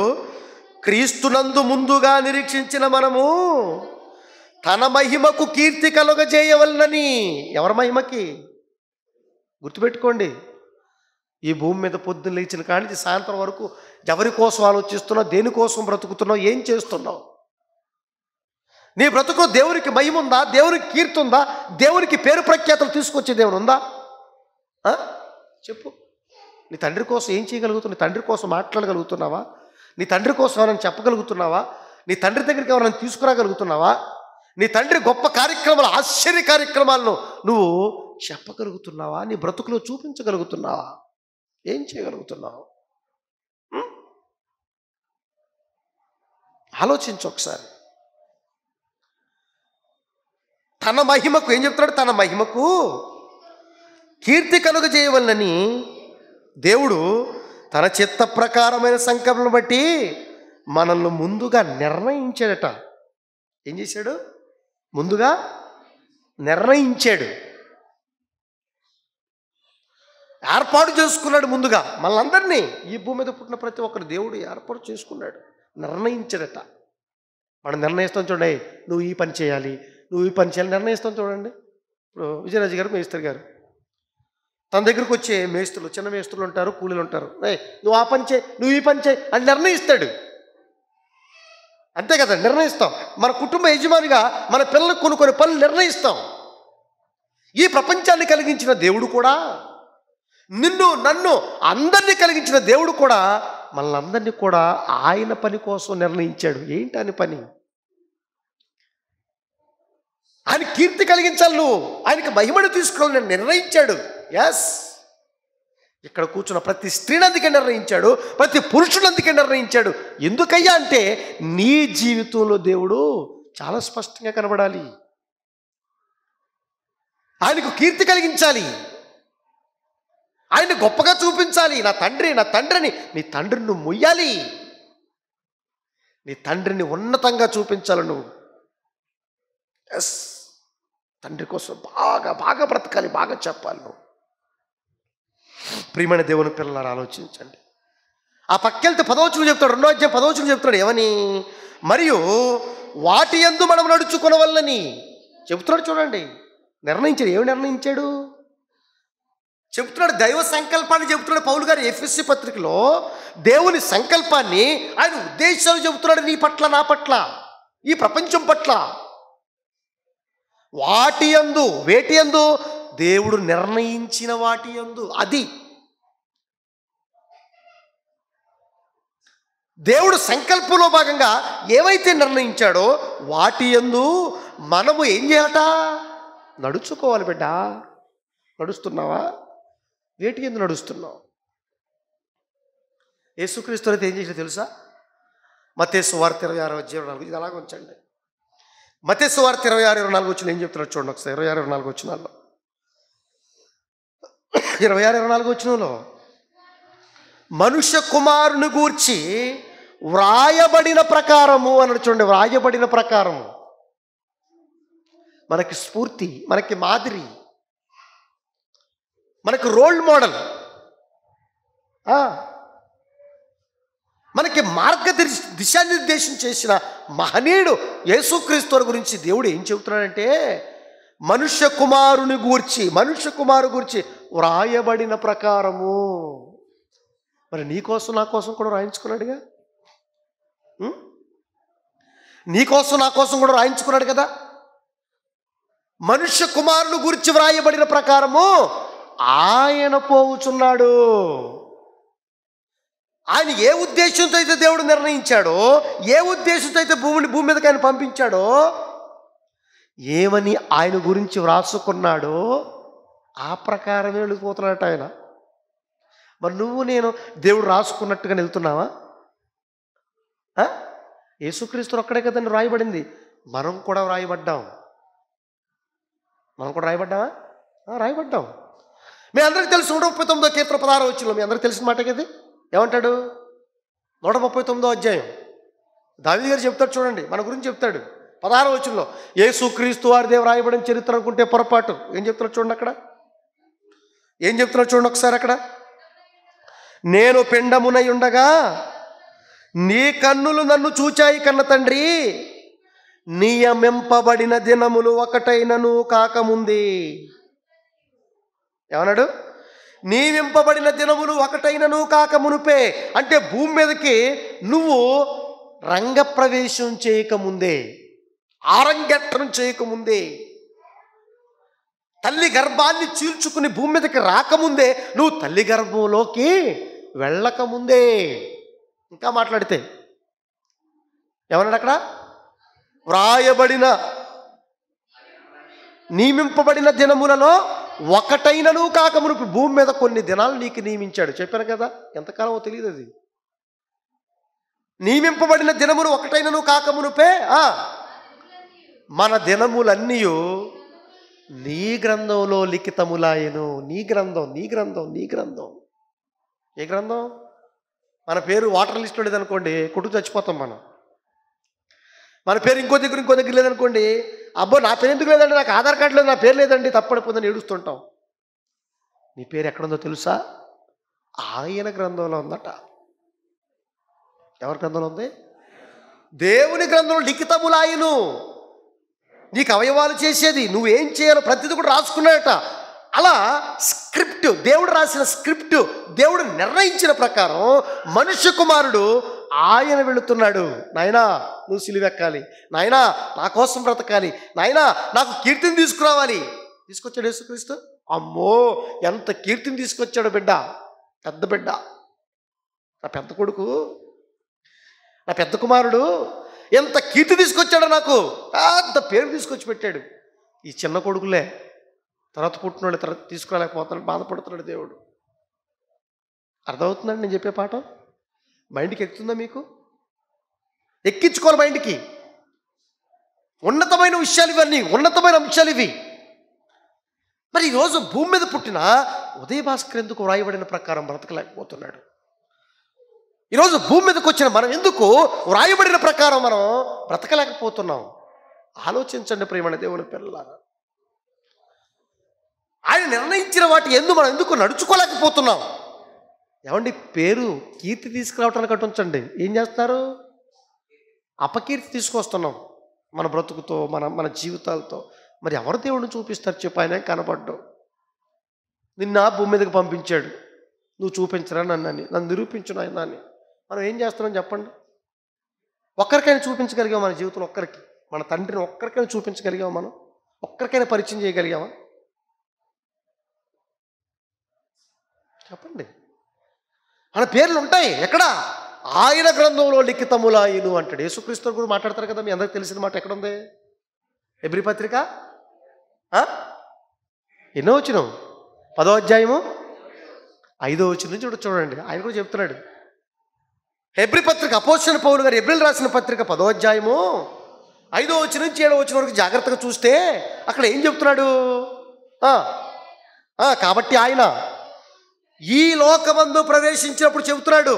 క్రీస్తునందు ముందుగా నిరీక్షించిన మనము తన మహిమకు కీర్తి కలుగజేయవలనని. ఎవరి మహిమకి? గుర్తుపెట్టుకోండి. ఈ భూమి మీద పొద్దున్న లేచిన కానించి సాయంత్రం వరకు ఎవరి కోసం ఆలోచిస్తున్నావు? దేనికోసం బ్రతుకుతున్నావు? ఏం చేస్తున్నావు? నీ బ్రతుకు దేవునికి మహిమ ఉందా? దేవునికి కీర్తి ఉందా? దేవునికి పేరు ప్రఖ్యాతలు తీసుకొచ్చే దేవుడు ఉందా? చెప్పు. నీ తండ్రి కోసం ఏం చేయగలుగుతున్నావు? నీ తండ్రి కోసం మాట్లాడగలుగుతున్నావా? నీ తండ్రి కోసం ఎవరైనా చెప్పగలుగుతున్నావా? నీ తండ్రి దగ్గరికి ఎవరైనా తీసుకురాగలుగుతున్నావా? నీ తండ్రి గొప్ప కార్యక్రమాలు, ఆశ్చర్య కార్యక్రమాలను నువ్వు చెప్పగలుగుతున్నావా? నీ బ్రతుకులో చూపించగలుగుతున్నావా? ఏం చేయగలుగుతున్నావు? ఆలోచించు ఒకసారి. తన మహిమకు ఏం చెప్తున్నాడు? తన మహిమకు కీర్తి కలుగజేయవలనని దేవుడు తన చిత్త ప్రకారమైన సంకల్పం బట్టి మనల్ని ముందుగా నిర్ణయించాడట. ఏం చేశాడు? ముందుగా నిర్ణయించాడు, ఏర్పాటు చేసుకున్నాడు. ముందుగా మనందరినీ, ఈ భూమి మీద పుట్టిన ప్రతి ఒక్కరు దేవుడు ఏర్పాటు చేసుకున్నాడు, నిర్ణయించాడట. మనం నిర్ణయిస్తాం చూడండి, నువ్వు ఈ పని చేయాలి, నువ్వు ఈ పని చేయాలని నిర్ణయిస్తాను. చూడండి, ఇప్పుడు విజయరాజు గారు మేస్త్రి గారు, తన దగ్గరకు వచ్చే మేస్త్రులు, చిన్న మేస్త్రులు ఉంటారు, కూలీలు ఉంటారు. నువ్వు ఆ పని చేయి, నువ్వు ఈ పని చేయి అని నిర్ణయిస్తాడు. అంతే కదా, నిర్ణయిస్తాం. మన కుటుంబ యజమానిగా మన పిల్లలకు కొన్ని పనులు నిర్ణయిస్తాం. ఈ ప్రపంచాన్ని కలిగించిన దేవుడు కూడా, నిన్ను నన్ను అందరినీ కలిగించిన దేవుడు కూడా మనల్ని అందరినీ కూడా ఆయన పని కోసం నిర్ణయించాడు. ఏంటి అని పని? ఆయన కీర్తి కలిగించాలి, నువ్వు ఆయనకి మహిమను తీసుకోవాలని నిర్ణయించాడు. ఎస్, ఇక్కడ కూర్చున్న ప్రతి స్త్రీని అందుకే నిర్ణయించాడు, ప్రతి పురుషుడు అందుకే నిర్ణయించాడు. ఎందుకయ్యా అంటే నీ జీవితంలో దేవుడు చాలా స్పష్టంగా కనబడాలి, ఆయనకు కీర్తి కలిగించాలి, ఆయన్ని గొప్పగా చూపించాలి. నా తండ్రిని నీ తండ్రిని నువ్వు మొయ్యాలి, నీ తండ్రిని ఉన్నతంగా చూపించాలి నువ్వు. ఎస్, తండ్రి కోసం బాగా బాగా బ్రతకాలి, బాగా చెప్పాలి నువ్వు. ప్రియమైన దేవుని పిల్లలారా, ఆలోచించండి. ఆ పక్కెళ్తే 10వ వచనం చెప్తాడు, 2వ అధ్యాయం 10వ వచనం చెప్తాడు ఏమని? మరియు వాటి యందు మనం నడుచుకొనవలెనని చెబుతున్నాడు. చూడండి, నిర్ణయించాడు. ఏమి నిర్ణయించాడు చెబుతున్నాడు? దైవ సంకల్పాన్ని చెబుతున్నాడు పౌలు గారు ఎఫెసీ పత్రికలో. దేవుని సంకల్పాన్ని, ఆయన ఉద్దేశాలు చెబుతున్నాడు నీ పట్ల, నా పట్ల, ఈ ప్రపంచం పట్ల. వాటి యందు, వేటి యందు? దేవుడు నిర్ణయించిన వాటి యందు. అది దేవుడు సంకల్పంలో భాగంగా ఏవైతే నిర్ణయించాడో వాటి యందు మనము ఏం చేయాలట? నడుచుకోవాలి. బిడ్డ, నడుస్తున్నావా? వేటి యందు నడుస్తున్నావు? యేసుక్రీస్తు అయితే ఏం చేసినా తెలుసా? మత్తయి సువార్త 26వ అధ్యాయం 4. ఇది అలాగే ఉంచండి. మత్తయి సువార్త 26:24 వచ్చిన ఏం చెప్తున్నాడు చూడండి ఒకసారి. 26:24 వచ్చినాల్లో, 26:24 వచ్చినలో మనుష్య కుమారుని గూర్చి వ్రాయబడిన ప్రకారము అన్నాడు. చూడండి, వ్రాయబడిన ప్రకారము మనకి స్ఫూర్తి, మనకి మాదిరి, మనకి రోల్ మోడల్, మనకి దిశానిర్దేశం చేసిన మహనీయుడు యేసుక్రీస్తు గురించి దేవుడు ఏం చెబుతున్నాడంటే మనుష్య కుమారు గురించి వ్రాయబడిన ప్రకారము. మరి నీకోసం నా కోసం కూడా రాయించుకున్నాడుగా, నీకోసం నా కోసం కూడా రాయించుకున్నాడు కదా. మనుష్య కుమారుని గురించి వ్రాయబడిన ప్రకారము ఆయన పోవుచున్నాడు. ఆయన ఏ ఉద్దేశంతో అయితే దేవుడు నిర్ణయించాడో, ఏ ఉద్దేశంతో అయితే భూమి మీదకి ఆయన పంపించాడో, ఏమని ఆయన గురించి వ్రాసుకున్నాడో ఆ ప్రకారమే వెళ్ళిపోతున్నాడట ఆయన. మరి నువ్వు నేను దేవుడు రాసుకున్నట్టుగా వెళ్తున్నావా? యేసుక్రీస్తు ఒక్కడే కదండి రాయబడింది. మనం కూడా రాయబడ్డామా? రాయబడ్డాం. మీ అందరికీ తెలుసు 139వ కీర్తన 16వ వచనంలో, మీ అందరికీ తెలిసిన మాట కదా. ఏమంటాడు? 139వ అధ్యాయం దావీదు గారు చెప్తాడు. చూడండి, మన గురించి చెప్తాడు 16వ వచనంలో. యేసుక్రీస్తు వారిదే రాయబడిన చరిత్ర అనుకుంటే పొరపాటు. ఏం చెప్తున్నాడు చూడండి అక్కడ, ఏం చెప్తున్నాడు చూడండి ఒకసారి అక్కడ. నేను పిండమునై ఉండగా నీ కన్నులు నన్ను చూచాయి కన్న తండ్రి, నియమింపబడిన దినములు ఒకటైనను కాకముందే. ఏమన్నాడు? నియమింపబడిన దినములు ఒకటైనను కాకమునుపే. అంటే భూమి మీదకి నువ్వు రంగప్రవేశం చేయకముందే, ఆరంగేట్రం చేయకముందే, తల్లి గర్భాన్ని చీల్చుకుని భూమి మీదకి రాకముందే, నువ్వు తల్లి గర్భంలోకి వెళ్ళకముందే. ఇంకా మాట్లాడితే ఏమన్నాడు అక్కడ? వ్రాయబడిన నియమింపబడిన దినములలో ఒకటైనను కాకమునుపు. భూమి మీద కొన్ని దినాలు నీకు నియమించాడు. చెప్పాను కదా, ఎంతకాలమో తెలియదు అది. నియమింపబడిన దినములు ఒకటైనను కాకమునుపే మన దినములన్నీ నీ గ్రంథంలో లిఖితములాయను. నీ గ్రంథం. ఏ గ్రంథం? మన పేరు వాటర్ లిస్ట్లో లేదనుకోండి, కొట్టుకు చచ్చిపోతాం మనం. మన పేరు ఇంకో దగ్గర లేదనుకోండి, అబ్బో నా పేరు ఎందుకు లేదండి, నాకు ఆధార్ కార్డు లేదు, నా పేరు లేదండి, తప్పడిపోతుందని ఏడుస్తుంటాం. నీ పేరు ఎక్కడుందో తెలుసా? ఆయన గ్రంథంలో ఉందట. ఎవరి గ్రంథంలో ఉంది? దేవుని గ్రంథంలో లిఖితములాయను. నీకు అవయవాలు చేసేది, నువ్వేం చేయాలో ప్రతిదీ కూడా రాసుకున్నాడట. అలా స్క్రిప్ట్, దేవుడు రాసిన స్క్రిప్ట్, దేవుడు నిర్ణయించిన ప్రకారం మనుష్య కుమారుడు ఆయన వెళుతున్నాడు. నాయనా నువ్వు సిలువెక్కాలి, నాయనా నా కోసం బ్రతకాలి, నాయనా నాకు కీర్తిని తీసుకురావాలి. తీసుకొచ్చాడు యేసుక్రీస్తు. అమ్మో ఎంత కీర్తిని తీసుకొచ్చాడు బిడ్డ, పెద్ద బిడ్డ, నా పెద్ద కొడుకు, నా పెద్ద కుమారుడు ఎంత కీర్తి తీసుకొచ్చాడో, నాకు పెద్ద పేరు తీసుకొచ్చి పెట్టాడు. ఈ చిన్న కొడుకులే తర్వాత పుట్టినోళ్ళు తర్వాత తీసుకురాలేకపోతున్నాడు, బాధపడుతున్నాడు దేవుడు. అర్థమవుతుందండి నేను చెప్పే పాఠం? మైండ్కి ఎక్కుతుందా మీకు? ఎక్కించుకోవాలి మైండ్కి. ఉన్నతమైన విషయాలు ఇవన్నీ, ఉన్నతమైన అంశాలు ఇవి. మరి ఈరోజు భూమి మీద పుట్టిన ఉదయ భాస్కర్ ఎందుకు వ్రాయబడిన ప్రకారం బ్రతకలేకపోతున్నాడు? ఈరోజు భూమి మీదకి వచ్చిన మనం ఎందుకు వ్రాయబడిన ప్రకారం మనం బ్రతకలేకపోతున్నాం? ఆలోచించండి ప్రియమైన దేవుని పిల్లలారా. ఆయన నిర్ణయించిన వాటి ఎందుకు మనం ఎందుకు నడుచుకోలేకపోతున్నాం? ఏమండి, పేరు కీర్తి తీసుకురావటానికి అటు ఉంచండి, ఏం చేస్తున్నారు? అపకీర్తి తీసుకొస్తున్నాం మన బ్రతుకుతో, మన జీవితాలతో. మరి ఎవరు దేవుడిని చూపిస్తారు చెప్పు? ఆయన కనపడ్డావు, నిన్న భూమి మీదకి పంపించాడు, నువ్వు చూపించరా నన్ను నిరూపించు ఆయన అని. మనం ఏం చేస్తున్నాం చెప్పండి? ఒక్కరికైనా చూపించగలిగాం మన జీవితంలో? ఒక్కరికి, మన తండ్రిని ఒక్కరికైనా చూపించగలిగాం? మనం ఒక్కరికైనా పరిచయం చేయగలిగామా? చెప్పండి. మన పేర్లు ఉంటాయి ఎక్కడ? ఆయన గ్రంథంలో లిఖితములాయను అంటాడు. యేసుక్రీస్తు కూడా మాట్లాడతారు కదా, మీ అందరికి తెలిసిన మాట ఎక్కడుంది? హెబ్రీ పత్రిక ఎన్నో వచనం? 10వ అధ్యాయము 5వ వచనం నుంచి చూడండి. ఆయన కూడా చెప్తున్నాడు. హెబ్రీ పత్రిక, అపోస్తలుడైన పౌలు గారు హెబ్రీలు రాసిన పత్రిక 10వ అధ్యాయము 5వ వచనం నుంచి 7వ వచనం వరకు జాగ్రత్తగా చూస్తే అక్కడ ఏం చెప్తున్నాడు? కాబట్టి ఆయన ఈ లోకమందు ప్రవేశించినప్పుడు చెబుతున్నాడు,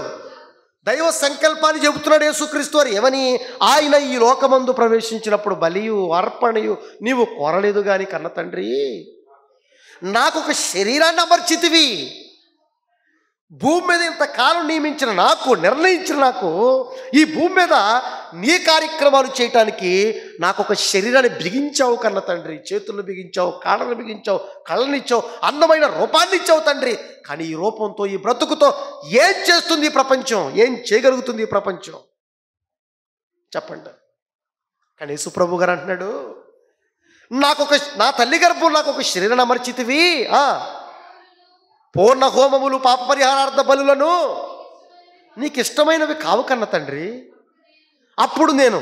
దైవ సంకల్పాన్ని చెబుతున్నాడు యేసుక్రీస్తు వారు. ఏమని? ఆయన ఈ లోకమందు ప్రవేశించినప్పుడు బలియు అర్పణయు నీవు కోరలేదు కానీ కన్న తండ్రి, నాకు ఒక శరీరాన్ని అమర్చితివి. భూమి మీద ఇంతకాలం నియమించిన నాకు, నిర్ణయించిన నాకు, ఈ భూమి మీద నీ కార్యక్రమాలు చేయటానికి నాకు ఒక శరీరాన్ని బిగించావు కన్న తండ్రి. చేతులను బిగించావు, కాళ్ళను బిగించావు, కళ్ళనిచ్చావు, అందమైన రూపాన్ని ఇచ్చావు తండ్రి. కానీ ఈ రూపంతో, ఈ బ్రతుకుతో ఏం చేస్తుంది ఈ ప్రపంచం? ఏం చేయగలుగుతుంది ఈ ప్రపంచం? చెప్పండి. కానీ యేసుప్రభు గారు అంటున్నాడు, నా తల్లి గర్భం నాకు ఒక శరీరాన్ని అమర్చితివి. పూర్ణ హోమములు, పాప పరిహారార్థ బలులను నీకు ఇష్టమైనవి కావు కన్న తండ్రి. అప్పుడు నేను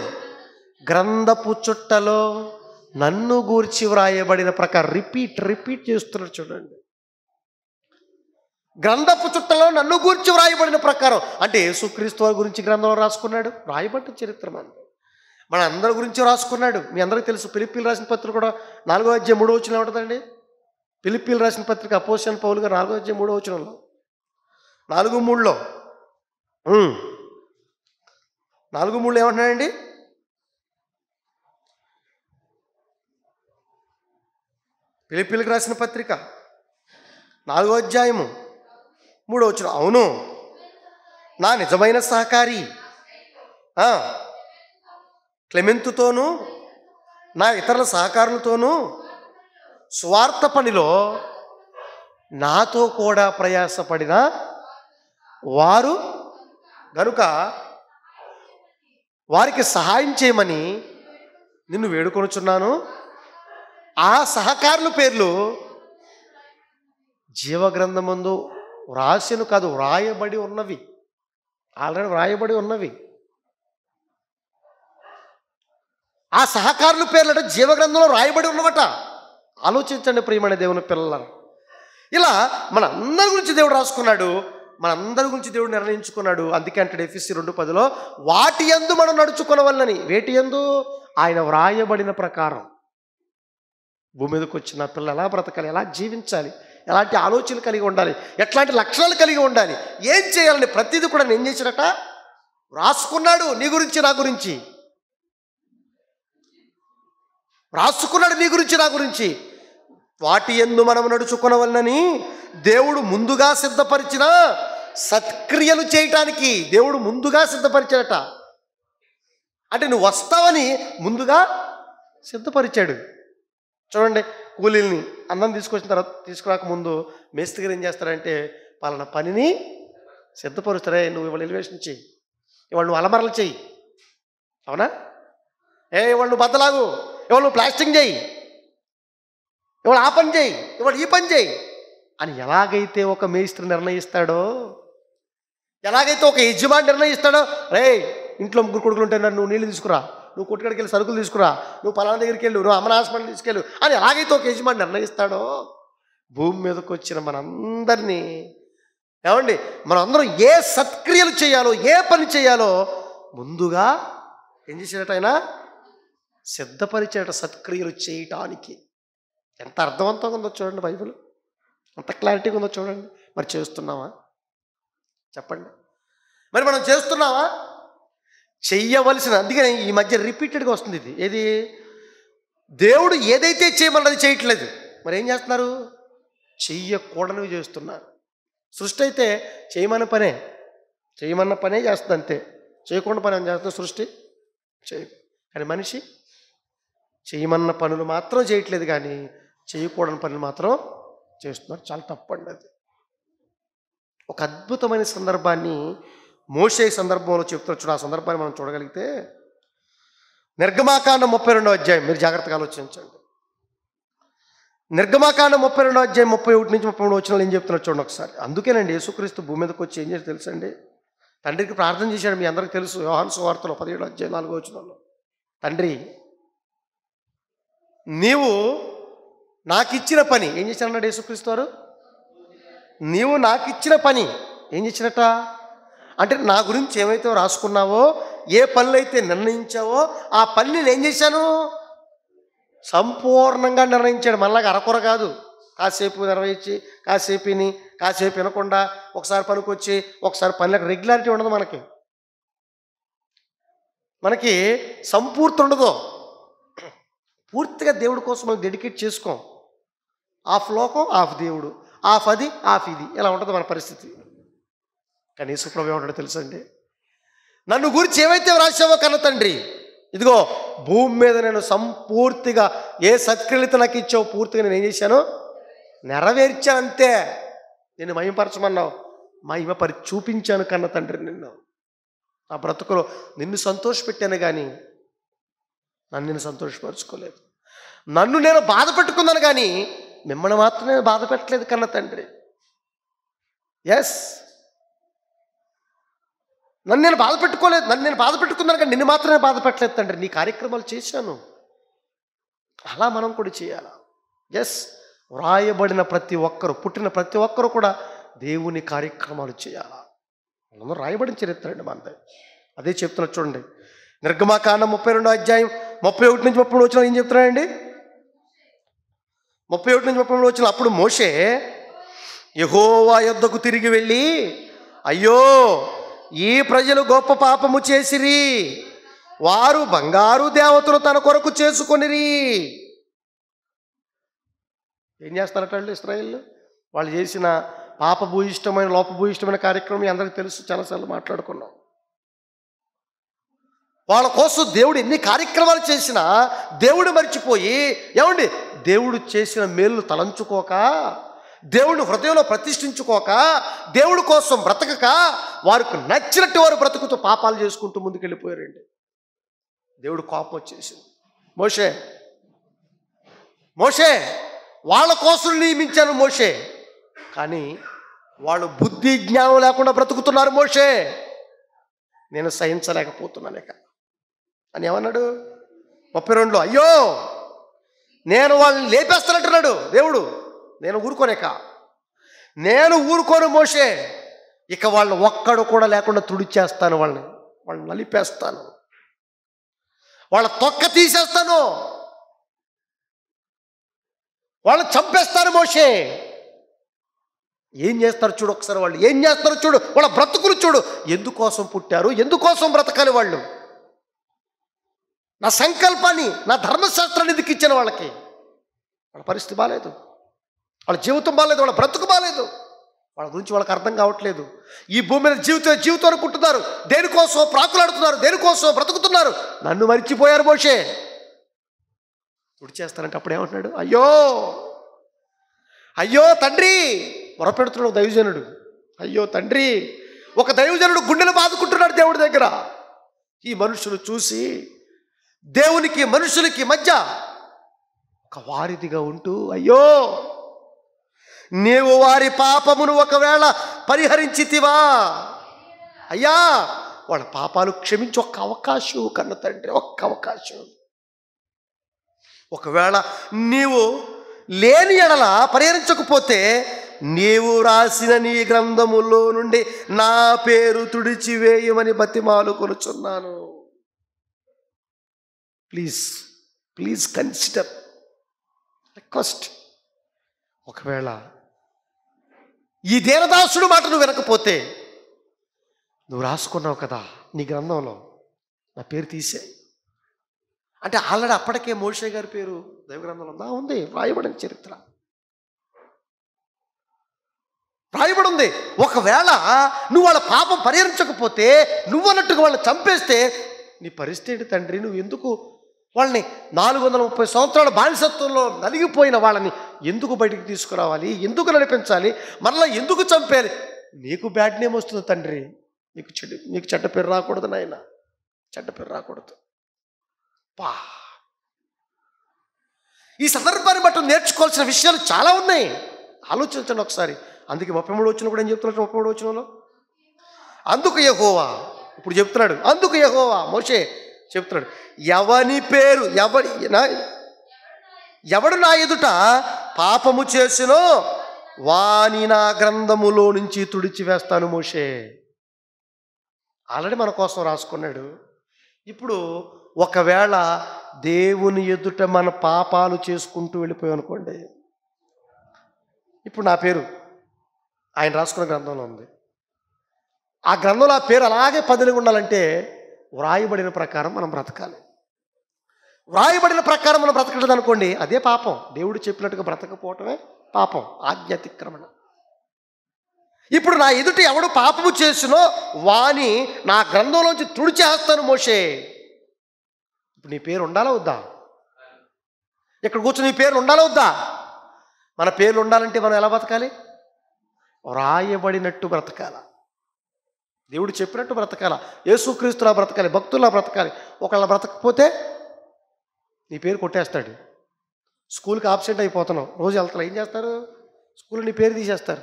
గ్రంథపు చుట్టలో నన్ను గూర్చి వ్రాయబడిన ప్రకారం, రిపీట్ చేస్తున్నాడు చూడండి. గ్రంథపు చుట్టలో నన్ను గూర్చి వ్రాయబడిన ప్రకారం అంటే యేసుక్రీస్తు వారి గురించి గ్రంథంలో రాసుకున్నాడు. రాయబడ్డ చరిత్ర మన అందరి గురించి రాసుకున్నాడు. మీ అందరికీ తెలుసు, ఫిలిప్పీలు రాసిన పత్రిక కూడా 4వ అధ్యాయం 3వ వచనం ఏమంటుందండి? ఫిలిప్పీలు రాసిన పత్రిక అపోస్తలుడైన పౌలు గారు 4వ అధ్యాయం 3వ వచనంలో, 4:3లో 4:3 ఏమంటున్నాడండి? ఫిలిప్పీలకు రాసిన పత్రిక 4వ అధ్యాయము 3వ వచనం, అవును నా నిజమైన సహకారి క్లెమెంతుతోనూ నా ఇతరుల సహకారులతోనూ స్వార్థ పనిలో నాతో కూడా ప్రయాసపడిన వారు గనుక వారికి సహాయం చేయమని నిన్ను వేడుకొనుచున్నాను. ఆ సహకారుల పేర్లు జీవగ్రంథమందు వ్రాసెను కాదు, వ్రాయబడి ఉన్నవి. ఆల్రెడీ వ్రాయబడి ఉన్నవి. ఆ సహకారుల పేర్లట జీవగ్రంథంలో రాయబడి ఉన్నవట. ఆలోచించండి ప్రియమైన దేవుని పిల్లలను. ఇలా మన అందరి గురించి దేవుడు రాసుకున్నాడు, మన అందరి గురించి దేవుడు నిర్ణయించుకున్నాడు. అందుకే అంటాడు ఎఫెసీ 2:10లో, వాటి యందు మనం నడుచుకొనవలెనని. వేటి యందు? ఆయన వ్రాయబడిన ప్రకారం. భూమి మీదకి వచ్చిన పిల్లలు ఎలా బ్రతకాలి, ఎలా జీవించాలి, ఎలాంటి ఆలోచనలు కలిగి ఉండాలి, ఎట్లాంటి లక్షణాలు కలిగి ఉండాలి, ఏం చేయాలని ప్రతిదీ కూడా నేను ఏం చేశాడట? రాసుకున్నాడు. నీ గురించి, నా గురించి రాసుకున్నాడు. నీ గురించి, నా గురించి. వాటి యందు మనం నడుచుకొనవలెనని దేవుడు ముందుగా సిద్ధపరిచిన సత్క్రియలు చేయటానికి దేవుడు ముందుగా సిద్ధపరిచాడట. అంటే నువ్వు వస్తావని ముందుగా సిద్ధపరిచాడు. చూడండి, కూలీల్ని అన్నం తీసుకొచ్చిన తర్వాత తీసుకురాక ముందు మేస్త్రి గారు ఏం చేస్తారంటే పలానా పనిని సిద్ధపరుస్తారే, నువ్వు ఇవాళ ఎలివేషన్ చెయ్యి, ఇవాళ నువ్వు అలమరలు చెయ్యి, అవునా, ఇవాళ నువ్వు బద్దలాగు, ఇవాళ నువ్వు ప్లాస్టింగ్ చేయి, ఇవాళ ఆ పని చేయి, ఇవాళ ఈ పని చేయి అని ఎలాగైతే ఒక మేస్త్రి నిర్ణయిస్తాడో, ఎలాగైతే ఒక యజమాని నిర్ణయిస్తాడో, రే ఇంట్లో ముగ్గురు కొడుకులు ఉంటే నువ్వు నీళ్ళు తీసుకురా, నువ్వు కొట్టుకడికి వెళ్ళి సరుకులు తీసుకురా, నువ్వు పలానా దగ్గరికి వెళ్ళు, నువ్వు అమ్మన హాస్పిటల్ తీసుకెళ్ళు అని ఎలాగైతే ఒక యజమాని నిర్ణయిస్తాడో, భూమి మీదకి వచ్చిన మనందరినీ ఏమండి మనందరం ఏ సత్క్రియలు చేయాలో, ఏ పని చేయాలో ముందుగా ఏం చేసేట ఆయన సిద్ధపరిచేట సత్క్రియలు చేయటానికి. ఎంత అర్థవంతంగా ఉందో చూడండి, బైబిల్ ఎంత క్లారిటీగా ఉందో చూడండి. మరి చేస్తున్నావా చెప్పండి? మరి మనం చేస్తున్నావా? చెయ్యవలసిన, అందుకని ఈ మధ్య రిపీటెడ్గా వస్తుంది ఇది, ఏది దేవుడు ఏదైతే చేయమన్నది చేయట్లేదు, మరి ఏం చేస్తున్నారు? చెయ్యకూడనివి చేస్తున్నారు. సృష్టి అయితే చేయమన్న పనే చేస్తుంది, అంతే. చేయకుండా పని ఏం చేస్తుంది సృష్టి? చేయదు. కానీ మనిషి చేయమన్న పనులు మాత్రం చేయట్లేదు, కానీ చేయకూడని పనులు మాత్రం చేస్తున్నారు. చాలా తప్పండి అది. ఒక అద్భుతమైన సందర్భాన్ని మోషే సందర్భంలో చెప్తున్నారు చూడ. ఆ సందర్భాన్ని మనం చూడగలిగితే నిర్గమాకాండం 32వ అధ్యాయం, మీరు జాగ్రత్తగా ఆలోచించండి. నిర్గమాకాండం 32వ అధ్యాయం 31 నుంచి 33 వచనాలు ఏం చెప్తున్నారు చూడండి ఒకసారి. అందుకేనండి యేసుక్రీస్తు భూమి మీదకి వచ్చి ఏం చేసి తెలుసండి? తండ్రికి ప్రార్థన చేశాడు, మీ అందరికీ తెలుసు. యోహాను సువార్తలో 17వ అధ్యాయం 4వ వచనంలో, తండ్రి నీవు నాకు ఇచ్చిన పని ఏం చేశాడన్నాడు యేసుక్రీస్తు వారు? నీవు నాకు ఇచ్చిన పని ఏం చేసినట్ట అంటే, నా గురించి ఏమైతే రాసుకున్నావో, ఏ పనులైతే నిర్ణయించావో ఆ పని నేను ఏం చేశాను? సంపూర్ణంగా నిర్ణయించాడు. మనలాగా అరకొర కాదు, కాసేపు నిర్వహించి కాసేపు వినకుండా ఒకసారి పనికొచ్చి ఒకసారి పనిలకు రెగ్యులారిటీ ఉండదు. మనకి సంపూర్తి ఉండదు. పూర్తిగా దేవుడి కోసం మనం డెడికేట్ చేసుకోం. హాఫ్ లోకం హాఫ్ దేవుడు, హాఫ్ అది హాఫ్ ఇది, ఇలా ఉంటుంది మన పరిస్థితి. కానీ యేసుప్రభు ఏమంటాడో తెలుసండి? నన్ను గురించి ఏవైతే రాశావో కన్న తండ్రి, ఇదిగో భూమి మీద నేను సంపూర్తిగా ఏ సత్క్రియత నాకు ఇచ్చావో పూర్తిగా నేను ఏం చేశాను? నెరవేర్చాను, అంతే. నేను మహిమపరచమన్నావు, మహిమపరి చూపించాను కన్న తండ్రి నిన్ను. నా బ్రతుకులో నిన్ను సంతోషపెట్టాను, కానీ నన్ను నేను సంతోషపరచుకోలేదు. నన్ను నేను బాధ పెట్టుకున్నాను, కానీ మిమ్మల్ని మాత్రం నేను బాధ పెట్టలేదు కన్న తండ్రి. ఎస్, నన్ను నేను బాధ పెట్టుకున్నాను, కానీ నిన్ను మాత్రమే బాధ పెట్టలేదు తండ్రి. నీ కార్యక్రమాలు చేశాను. అలా మనం కూడా చేయాలి. ఎస్, వ్రాయబడిన ప్రతి ఒక్కరు, పుట్టిన ప్రతి ఒక్కరు కూడా దేవుని కార్యక్రమాలు చేయాలి. మనం రాయబడిన చరిత్ర అండి మనది. అదే చెప్తున్నా చూడండి. నిర్గమాకాండం 32వ అధ్యాయం 31 నుంచి 33 వచనాలు ఏం చెప్తున్నాడండి? 31 నుంచి 33 వచనాలు, అప్పుడు మోషే యెహోవా యొద్దకు తిరిగి వెళ్ళి, అయ్యో ఈ ప్రజలు గొప్ప పాపము చేసిరి, వారు బంగారు దేవతలు తన కొరకు చేసుకొనిరి. ఏం చేస్తారట వాళ్ళు ఇశ్రాయేలు? వాళ్ళు చేసిన పాపభూయిష్టమైన లోపభూయిష్టమైన కార్యక్రమం అందరికీ తెలుసు, చాలాసార్లు మాట్లాడుకున్నాం. వాళ్ళ కోసం దేవుడు ఎన్ని కార్యక్రమాలు చేసినా దేవుడు మర్చిపోయి, ఏమండి దేవుడు చేసిన మేలు తలంచుకోక, దేవుడిని హృదయంలో ప్రతిష్ఠించుకోక, దేవుడి కోసం బ్రతకక, వారికి నచ్చినట్టు వారు బ్రతుకుతూ పాపాలు చేసుకుంటూ ముందుకెళ్ళిపోయారండి. దేవుడు కోపం వచ్చేసింది. మోషే వాళ్ళ కోసం నియమించాను మోషే, కానీ వాళ్ళు బుద్ధి జ్ఞానం లేకుండా బ్రతుకుతున్నారు. మోషే నేను సహించలేకపోతున్నాను ఇక అని ఏమన్నాడు? 32లో, అయ్యో నేను వాళ్ళని లేపేస్తానంటున్నాడు దేవుడు. నేను ఊరుకోను మోషే, ఇక వాళ్ళని ఒక్కడు కూడా లేకుండా తుడిచేస్తాను, వాళ్ళని నలిపేస్తాను, వాళ్ళ తొక్క తీసేస్తాను, వాళ్ళని చంపేస్తాను. మోషే ఏం చేస్తారు చూడు ఒకసారి, వాళ్ళు ఏం చేస్తారో చూడు, వాళ్ళ బ్రతుకులు చూడు. ఎందుకోసం పుట్టారు, ఎందుకోసం బ్రతకాలి వాళ్ళు? నా సంకల్పాన్ని, నా ధర్మశాస్త్రాన్ని ఎందుకు ఇచ్చాను వాళ్ళకి? వాళ్ళ పరిస్థితి బాగాలేదు, వాళ్ళ జీవితం బాగాలేదు, వాళ్ళ బ్రతుకు బాగాలేదు, వాళ్ళ గురించి వాళ్ళకి అర్థం కావట్లేదు. ఈ భూమి మీద జీవితం అనుకుంటున్నారు, దేనికోసం ప్రాకులాడుతున్నారు, దేనికోసం బ్రతుకుతున్నారు. నన్ను మర్చిపోయారు మోషే. తుడిచేస్తానంటే అప్పుడు ఏమంటున్నాడు? అయ్యో అయ్యో తండ్రి మొరపెడుతున్నాడు ఒక దైవజనుడు. అయ్యో తండ్రి, ఒక దైవజనుడు గుండెలు బాదుకుంటున్నాడు దేవుడి దగ్గర. ఈ మనుషులు చూసి దేవునికి మనుషులకి మధ్య ఒక వారిదిగా ఉంటూ, అయ్యో నీవు వారి పాపమును ఒకవేళ పరిహరించితివా, అయ్యా వాళ్ళ పాపాలు క్షమించి ఒక్క అవకాశం కన్న తండ్రి, ఒక్క అవకాశం. ఒకవేళ నీవు లేని ఎడల పరిహరించకపోతే నీవు రాసిన నీ గ్రంథములో నుండి నా పేరు తుడిచివేయమని బతిమాలు కొనుచున్నాను. Please please consider request. ఒకవేళ ఈ దేవదాసుడు మాట నువ్వు వినకపోతే, నువ్వు రాసుకున్నావు కదా నీ గ్రంథంలో నా పేరు తీసేయి అంటే, ఆల్రెడీ అప్పటికే మోషే గారి పేరు దైవ గ్రంథంలో ఉందా? ఉంది, రాయబడిన చరిత్ర రాయబడి ఉంది. ఒకవేళ నువ్వు వాళ్ళ పాపం పరిహరించకపోతే, నువ్వు అన్నట్టుగా వాళ్ళని చంపేస్తే నీ పరిస్థితి ఏంటి తండ్రి? నువ్వు ఎందుకు వాళ్ళని 430 సంవత్సరాల బానిసత్వంలో నలిగిపోయిన వాళ్ళని ఎందుకు బయటికి తీసుకురావాలి? ఎందుకు నడిపించాలి? మరలా ఎందుకు చంపేయాలి? నీకు బ్యాడ్ నేమ్ వస్తుంది తండ్రి, నీకు చెడ్డ పేరు రాకూడదు నాయన, చెడ్డ పేరు రాకూడదు. పా ఈ సందర్భాన్ని బట్టి నేర్చుకోవాల్సిన విషయాలు చాలా ఉన్నాయి. ఆలోచించండి ఒకసారి. అందుకే 33 వచనం కూడా ఏం చెప్తున్నాడు? 33 వచనంలో అందుకు యెహోవా, ఇప్పుడు చెప్తున్నాడు, అందుకు యెహోవా మోషే చెప్తున్నాడు, ఎవని పేరు ఎవడు నా ఎదుట పాపము చేసినో వాని నా గ్రంథములో నుంచి తుడిచివేస్తాను. మోషే ఆల్రెడీ మన కోసం రాసుకున్నాడు. ఇప్పుడు ఒకవేళ దేవుని ఎదుట మన పాపాలు చేసుకుంటూ వెళ్ళిపోయాం అనుకోండి, ఇప్పుడు నా పేరు ఆయన రాసుకున్న గ్రంథంలో ఉంది. ఆ గ్రంథంలో ఆ పేరు అలాగే పదిలిగా ఉండాలంటే వ్రాయబడిన ప్రకారం మనం బ్రతకాలి. వ్రాయబడిన ప్రకారం మనం బ్రతకలేదు అనుకోండి, అదే పాపం. దేవుడు చెప్పినట్టుగా బ్రతకపోవటమే పాపం, ఆజ్ఞాతిక్రమణ. ఇప్పుడు నా ఎదుట ఎవడు పాపము చేసినో వాని నా గ్రంథంలోంచి తుడిచేస్తాను మోషే. ఇప్పుడు నీ పేరు ఉండాలా వద్దా? ఇక్కడ కూర్చొని నీ పేరు ఉండాలా వద్దా? మన పేర్లు ఉండాలంటే మనం ఎలా బ్రతకాలి? వ్రాయబడినట్టు బ్రతకాల, దేవుడు చెప్పినట్టు బ్రతకాల, యేసుక్రీస్తులా బ్రతకాలి, భక్తులా బ్రతకాలి. ఒకళ్ళ బ్రతకపోతే నీ పేరు కొట్టేస్తాడు. స్కూల్కి ఆబ్సెంట్ అయిపోతున్నావు, రోజు వెళ్తావు, ఏం చేస్తారు? స్కూల్లో నీ పేరు తీసేస్తారు.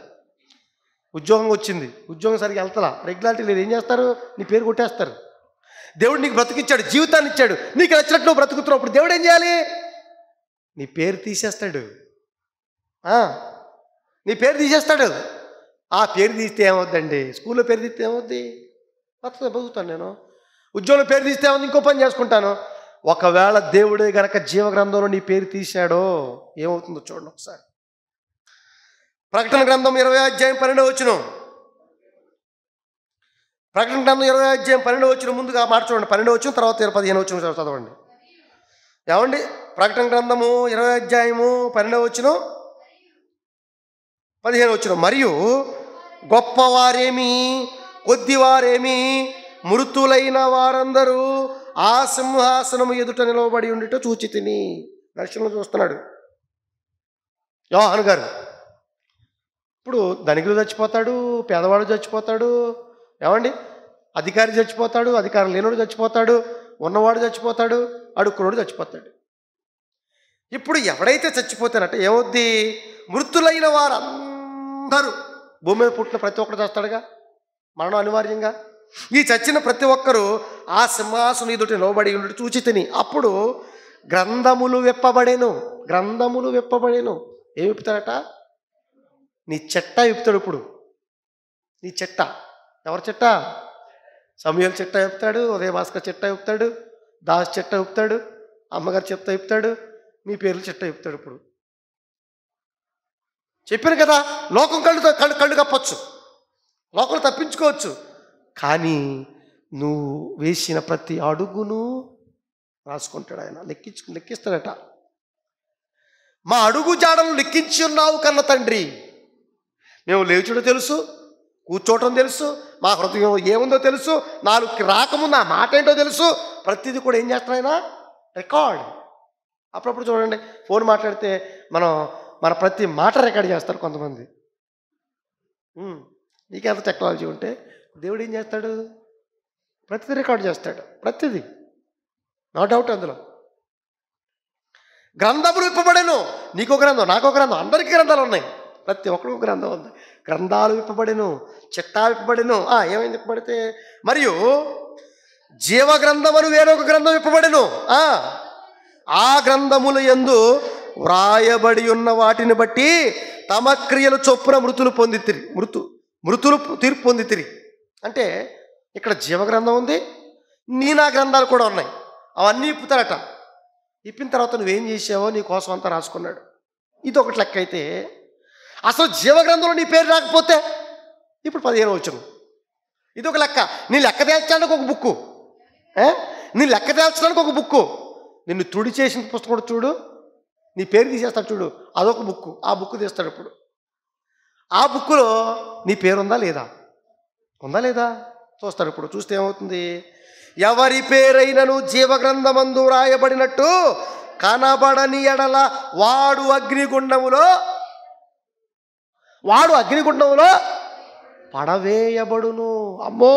ఉద్యోగం వచ్చింది, ఉద్యోగం సరిగ్గా వెళ్తలా, రెగ్యులారిటీ లేదు, ఏం చేస్తారు? నీ పేరు కొట్టేస్తారు. దేవుడు నీకు బ్రతికిచ్చాడు, జీవితాన్ని ఇచ్చాడు, నీకు నచ్చినట్టు నువ్వు బ్రతుకుతున్నావు. ఇప్పుడు దేవుడు ఏం చేయాలి? నీ పేరు తీసేస్తాడు. నీ పేరు తీసేస్తాడు. ఆ పేరు తీస్తే ఏమవుద్దండి? స్కూల్లో పేరు తీస్తే ఏమవుద్ది? బతుకుతాను నేను. ఉద్యోగంలో పేరు తీస్తే ఏమవుద్ది? ఇంకో పని చేసుకుంటాను. ఒకవేళ దేవుడే గనక జీవగ్రంథంలో నీ పేరు తీశాడో ఏమవుతుందో చూడండి ఒకసారి. ప్రకటన గ్రంథం 20వ అధ్యాయం 12వ వచనం. ప్రకటన గ్రంథం 20వ అధ్యాయం 12వ వచనం. ముందుగా మాట చూడండి, 12వ వచనం తర్వాత 15వ వచనం చదవండి. ఏమండి? ప్రకటన గ్రంథము 20వ అధ్యాయము 12వ వచనం 15వ వచనం. మరియు గొప్పవారేమి కొద్దివారేమి మృతులైన వారందరూ ఆ సింహాసనము ఎదుట నిలవబడి ఉండిట చూచి తిని. దర్శనంలో చూస్తున్నాడు యోహాను గారు. ఇప్పుడు ధనికుడు చచ్చిపోతాడు, పేదవాడు చచ్చిపోతాడు, ఏమండి అధికారి చచ్చిపోతాడు, అధికారం లేనివాడు చచ్చిపోతాడు, ఉన్నవాడు చచ్చిపోతాడు, అడుక్కునోడు చచ్చిపోతాడు. ఇప్పుడు ఎవడైతే చచ్చిపోతానంటే ఏమవుద్ది? మృతులైన వారందరూ, భూమి మీద పుట్టిన ప్రతి ఒక్కరు చేస్తాడుగా, మరణం అనివార్యంగా. ఈ చచ్చిన ప్రతి ఒక్కరూ ఆ సింహాసనం ఎదుట నిలబడి ఉండి చూచి తిని. అప్పుడు గ్రంథములు విప్పబడేను, గ్రంథములు విప్పబడేను. ఏమి విప్పుతాడట? నీ చెట్ట విప్పుతాడు. ఇప్పుడు నీ చెట్ట, ఎవరి చెట్ట? సమూయేలు చెట్ట విప్పుతాడు, ఉదయ భాస్కర్ చెట్ట విప్పుతాడు, దాస్ చెట్ట విప్పుతాడు, అమ్మగారి చెట్ట విప్పుతాడు, మీ పేర్లు చెట్ట విప్పుతాడు. ఇప్పుడు చెప్పాను కదా, లోకం కళ్ళు కప్పొచ్చు, లోకం తప్పించుకోవచ్చు, కానీ నువ్వు వేసిన ప్రతి అడుగును రాసుకుంటాడు ఆయన, లెక్కిస్తాడట. మా అడుగు జాడలు లెక్కించి ఉన్నావు కన్న తండ్రి. మేము లేచుడు తెలుసు, కూర్చోవటం తెలుసు, మా హృదయం ఏముందో తెలుసు, నాలుగుకి రాకముందు ఆ మాట ఏంటో తెలుసు. ప్రతిదీ కూడా ఏం చేస్తాడు ఆయన? రికార్డ్. అప్పుడప్పుడు చూడండి, ఫోన్ మాట్లాడితే మన ప్రతి మాట రికార్డ్ చేస్తారు కొంతమంది. నీకెంత టెక్నాలజీ ఉంటే దేవుడు ఏం చేస్తాడు? ప్రతిదీ రికార్డ్ చేస్తాడు, ప్రతిదీ, నో డౌట్. అందులో గ్రంథములు విప్పబడెను. నీకో గ్రంథం, నాకో గ్రంథం, అందరికీ గ్రంథాలు ఉన్నాయి, ప్రతి ఒక్కరికి గ్రంథం ఉంది. గ్రంథాలు విప్పబడెను, చిట్టా విప్పబడెను. ఏమైంది విప్పబడితే? మరియు జీవ గ్రంథమును వేరొక గ్రంథం విప్పబడెను. ఆ గ్రంథముల యందు వ్రాయబడి ఉన్న వాటిని బట్టి తమ క్రియలు చొప్పున మృతులు తీర్పు పొందితిరి. అంటే ఇక్కడ జీవ గ్రంథం ఉంది, నా గ్రంథాలు కూడా ఉన్నాయి. అవన్నీ ఇప్పుతారట. ఇప్పిన తర్వాత నువ్వేం చేసావో నీ కోసం అంతా రాసుకున్నాడు. ఇది ఒకటి లెక్క అయితే, అసలు జీవగ్రంథంలో నీ పేరు రాకపోతే ఇప్పుడు 15 వచ్చును. ఇది ఒక లెక్క. నీ లెక్క తేల్చడానికి ఒక బుక్కు, నీ లెక్క తేల్చడానికి ఒక బుక్కు, నిన్ను తుడి చేసిన పుస్తకం కూడా చూడు, నీ పేరు తీసేస్తాడు చూడు, అదొక బుక్కు. ఆ బుక్ తీస్తాడు. ఇప్పుడు ఆ బుక్కులో నీ పేరు ఉందా లేదా చూస్తాడు. ఇప్పుడు చూస్తే ఏమవుతుంది? ఎవరి పేరైనను జీవగ్రంథమందు రాయబడినట్టు కనబడని ఎడల వాడు అగ్నిగుండములో పడవేయబడును. అమ్మో,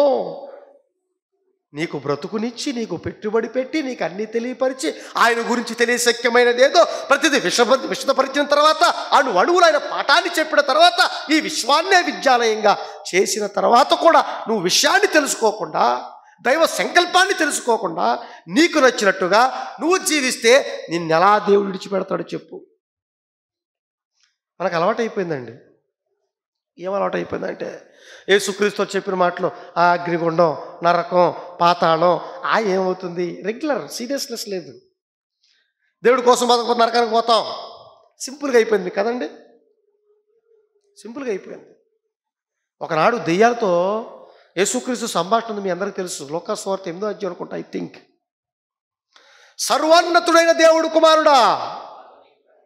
నీకు బ్రతుకునిచ్చి, నీకు పెట్టుబడి పెట్టి, నీకు అన్ని తెలియపరిచి, ఆయన గురించి తెలియశక్యమైనదేదో ప్రతిదీ విశదపరిచిన తర్వాత, అణువులు ఆయన పాఠాన్ని చెప్పిన తర్వాత, ఈ విశ్వాన్నే విద్యాలయంగా చేసిన తర్వాత కూడా నువ్వు విషయాన్ని తెలుసుకోకుండా, దైవ సంకల్పాన్ని తెలుసుకోకుండా, నీకు నచ్చినట్టుగా నువ్వు జీవిస్తే నిన్నెలా దేవుడు విడిచిపెడతాడో చెప్పు. మనకు అలవాటైపోయిందండి. ఏం అలవాటైపోయిందంటే, యేసుక్రీస్తు చెప్పిన మాటలు ఆ అగ్నిగుండం, నరకం, పాతాళం, ఏమవుతుంది? రెగ్యులర్, సీరియస్నెస్ లేదు. దేవుడి కోసం బతకపోతే నరకానికి పోతాం. సింపుల్గా అయిపోయింది కదండి, సింపుల్గా అయిపోయింది. ఒకనాడు దెయ్యాలతో యేసుక్రీస్తు సంభాషణ ఉంది, మీ అందరికీ తెలుసు. లోకా సువార్త 8వ అధ్యాయం అనుకుంటా, ఐ థింక్. సర్వోన్నతుడైన దేవుడు కుమారుడా,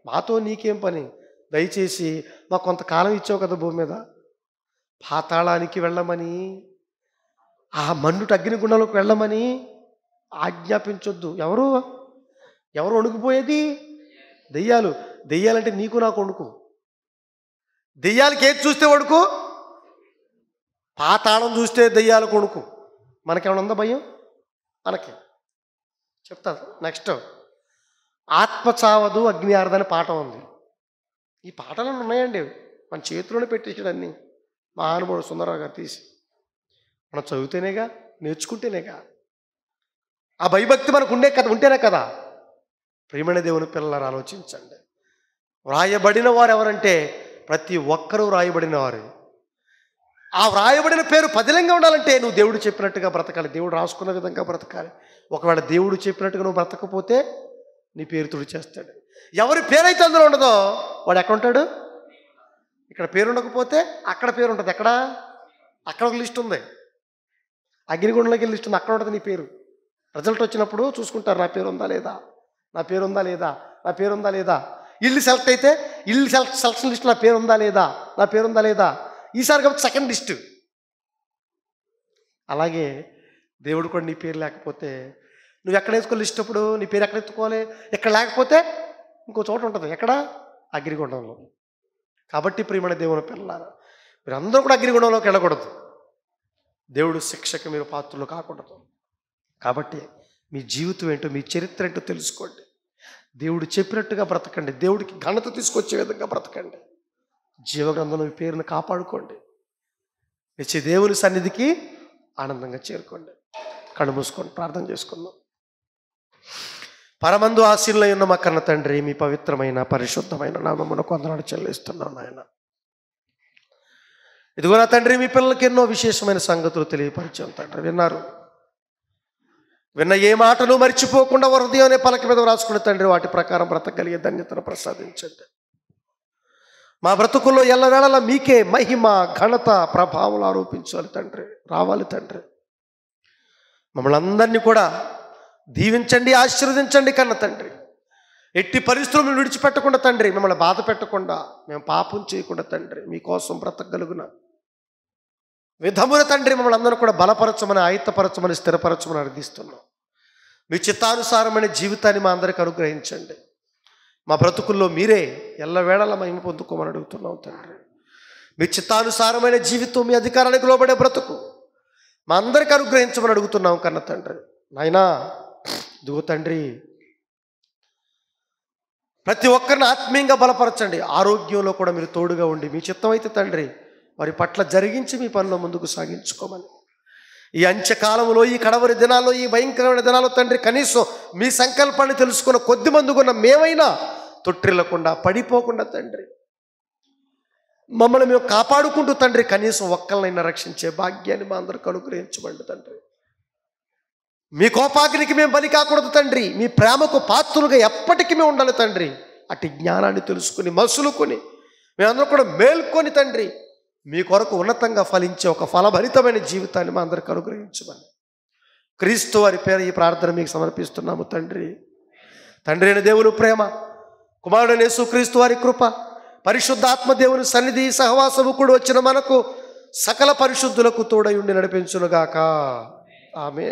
మాతో నీకేం పని? దయచేసి మాకు కొంతకాలం ఇచ్చావు కదా భూమి మీద, పాతాళానికి వెళ్ళమని, ఆ మండుట అగ్నిగుండంలోకి వెళ్ళమని ఆజ్ఞాపించొద్దు. ఎవరు వణుకుపోయేది? దెయ్యాలంటే నీకు నాకు వణుకు. దెయ్యాలకి ఏది చూస్తే వణుకు? పాతాళం చూస్తే దెయ్యాలకు వణుకు. మనకేమైనా ఉందా భయం? మనకి చెప్తా. నెక్స్ట్, ఆత్మ చావదు అగ్ని ఆరదని పాఠం ఉంది. ఈ పాఠాలు ఉన్నాయండి, మన చేతిలోనే పెట్టేసాడు అన్నీ. మహానుభావుడు సుందరరావు గారు తీసి. మనం చదివితేనేగా, నేర్చుకుంటేనేగా. ఆ భయభక్తి మనకు ఉంటేనే కదా. ప్రియమైన దేవుని పిల్లలు ఆలోచించండి. వ్రాయబడిన వారు ఎవరంటే ప్రతి ఒక్కరూ వ్రాయబడిన వారు. ఆ వ్రాయబడిన పేరు పదిలంగా ఉండాలంటే నువ్వు దేవుడు చెప్పినట్టుగా బ్రతకాలి, దేవుడు రాసుకున్న విధంగా బ్రతకాలి. ఒకవేళ దేవుడు చెప్పినట్టుగా నువ్వు బ్రతకపోతే నీ పేరు తుడిచేస్తాడు. ఎవరి పేరైతే అందులో ఉండదో వాడు ఎక్కడ ఉంటాడు? ఇక్కడ పేరు ఉండకపోతే అక్కడ పేరు ఉంటుంది. అక్కడ ఒక లిస్ట్ ఉంది, అగ్నిగుండంలోకి లిస్ట్ ఉంది, అక్కడ ఉంటుంది నీ పేరు. రిజల్ట్ వచ్చినప్పుడు చూసుకుంటారు, నా పేరు ఉందా లేదా. ఇల్లు సెలెక్ట్ అయితే సెలక్షన్ లిస్ట్ నా పేరు ఉందా లేదా. ఈసారి కాబట్టి సెకండ్ లిస్ట్. అలాగే దేవుడు కూడా నీ పేరు లేకపోతే నువ్వు ఎక్కడ వేసుకోవాలి లిస్ట్? అప్పుడు నీ పేరు ఎక్కడ ఎత్తుకోవాలి? ఎక్కడ లేకపోతే ఇంకో చోట ఉంటుంది. ఎక్కడ? అగ్నిగుండంలో. కాబట్టి ప్రియమైన దేవుని పిల్లలారా, మీరందరూ కూడా అగ్నిగుండంలోకి వెళ్ళకూడదు. దేవుడు శిక్షకు మీరు పాత్రలు కాకూడదు. కాబట్టి మీ జీవితం ఏంటో, మీ చరిత్ర ఏంటో తెలుసుకోండి. దేవుడు చెప్పినట్టుగా బ్రతకండి. దేవుడికి ఘనత తీసుకొచ్చే విధంగా బ్రతకండి. జీవగ్రంథంలో మీ పేరును కాపాడుకోండి. నిత్య దేవుని సన్నిధికి ఆనందంగా చేరుకోండి. కళ్ళు మూసుకొని ప్రార్థన చేసుకుందాం. పరమందు ఆశీనులై ఉన్న మా కన్న తండ్రి, మీ పవిత్రమైన పరిశుద్ధమైన నామమునకు వందనాలు చెల్లిస్తున్నాను నాయన. ఇదిగో నా తండ్రి, మీ పిల్లలకి ఎన్నో విశేషమైన సంగతులు తెలియపరిచాం తండ్రి. విన్న ఏ మాటను మర్చిపోకుండా హృదయం అనే పలక మీద రాసుకునే తండ్రి, వాటి ప్రకారం బ్రతకగలిగే ధన్యతను ప్రసాదించండి. మా బ్రతుకుల్లో ఎల్లవేళలా మీకే మహిమ, ఘనత, ప్రభావం ఆరోపించాలి తండ్రి, రావాలి తండ్రి. మమ్మల్ని అందరినీ కూడా దీవించండి, ఆశీర్వదించండి కన్న తండ్రి. ఎట్టి పరిస్థితులను విడిచిపెట్టకుండా తండ్రి, మిమ్మల్ని బాధ పెట్టకుండా, మేము పాపం చేయకుండా తండ్రి, మీకోసం బ్రతకగలుగున విధమున తండ్రి మమ్మల్ని అందరూ కూడా బలపరచమని, ఆయుత్తపరచమని, స్థిరపరచమని అర్థిస్తున్నాం. మీ చిత్తానుసారమైన జీవితాన్ని మా అందరికి అనుగ్రహించండి. మా బ్రతుకుల్లో మీరే ఎల్లవేళలా మహిమ పొందుకోమని అడుగుతున్నాం తండ్రి. మీ చిత్తానుసారమైన జీవితం, మీ అధికారానికి లోబడే బ్రతుకు మా అందరికీ అనుగ్రహించమని అడుగుతున్నాం కన్న తండ్రి. నాయనా ఇదిగో తండ్రి, ప్రతి ఒక్కరిని ఆత్మీయంగా బలపరచండి. ఆరోగ్యంలో కూడా మీరు తోడుగా ఉండి మీ చిత్తం అయితే తండ్రి వారి పట్ల జరిగించి మీ పనిలో ముందుకు సాగించుకోమని, ఈ అంత్యకాలంలో, ఈ కడవరి దినాల్లో, ఈ భయంకరమైన దినాల్లో తండ్రి కనీసం మీ సంకల్పాన్ని తెలుసుకున్న కొద్ది మంది ఉన్న మేమైనా తొట్టిల్లకుండా పడిపోకుండా తండ్రి మమ్మల్ని మేము కాపాడుకుంటూ తండ్రి కనీసం ఒక్కరినైనా రక్షించే భాగ్యాన్ని మా అందరికి అనుగ్రహించమండి తండ్రి. మీ కోపాగ్నికి మేము బలి కాకూడదు తండ్రి. మీ ప్రేమకు పాత్రులుగా ఎప్పటికీ మేము ఉండాలి తండ్రి. అటు జ్ఞానాన్ని తెలుసుకుని మసులుకొని మేమందరం కూడా మేల్కొని తండ్రి మీ కొరకు ఉన్నతంగా ఫలించే ఒక ఫలభరితమైన జీవితాన్ని మా అందరికి అనుగ్రహించమని క్రీస్తు వారి పేరు ఈ ప్రార్థన మీకు సమర్పిస్తున్నాము తండ్రి. తండ్రి అయిన దేవుని ప్రేమ, కుమారుడైన యేసుక్రీస్తు వారి కృప, పరిశుద్ధాత్మ దేవుని సన్నిధి సహవాసము కూడా వచ్చిన మనకు సకల పరిశుద్ధులకు తోడై ఉండి నడిపించునుగాక. ఆమేన్.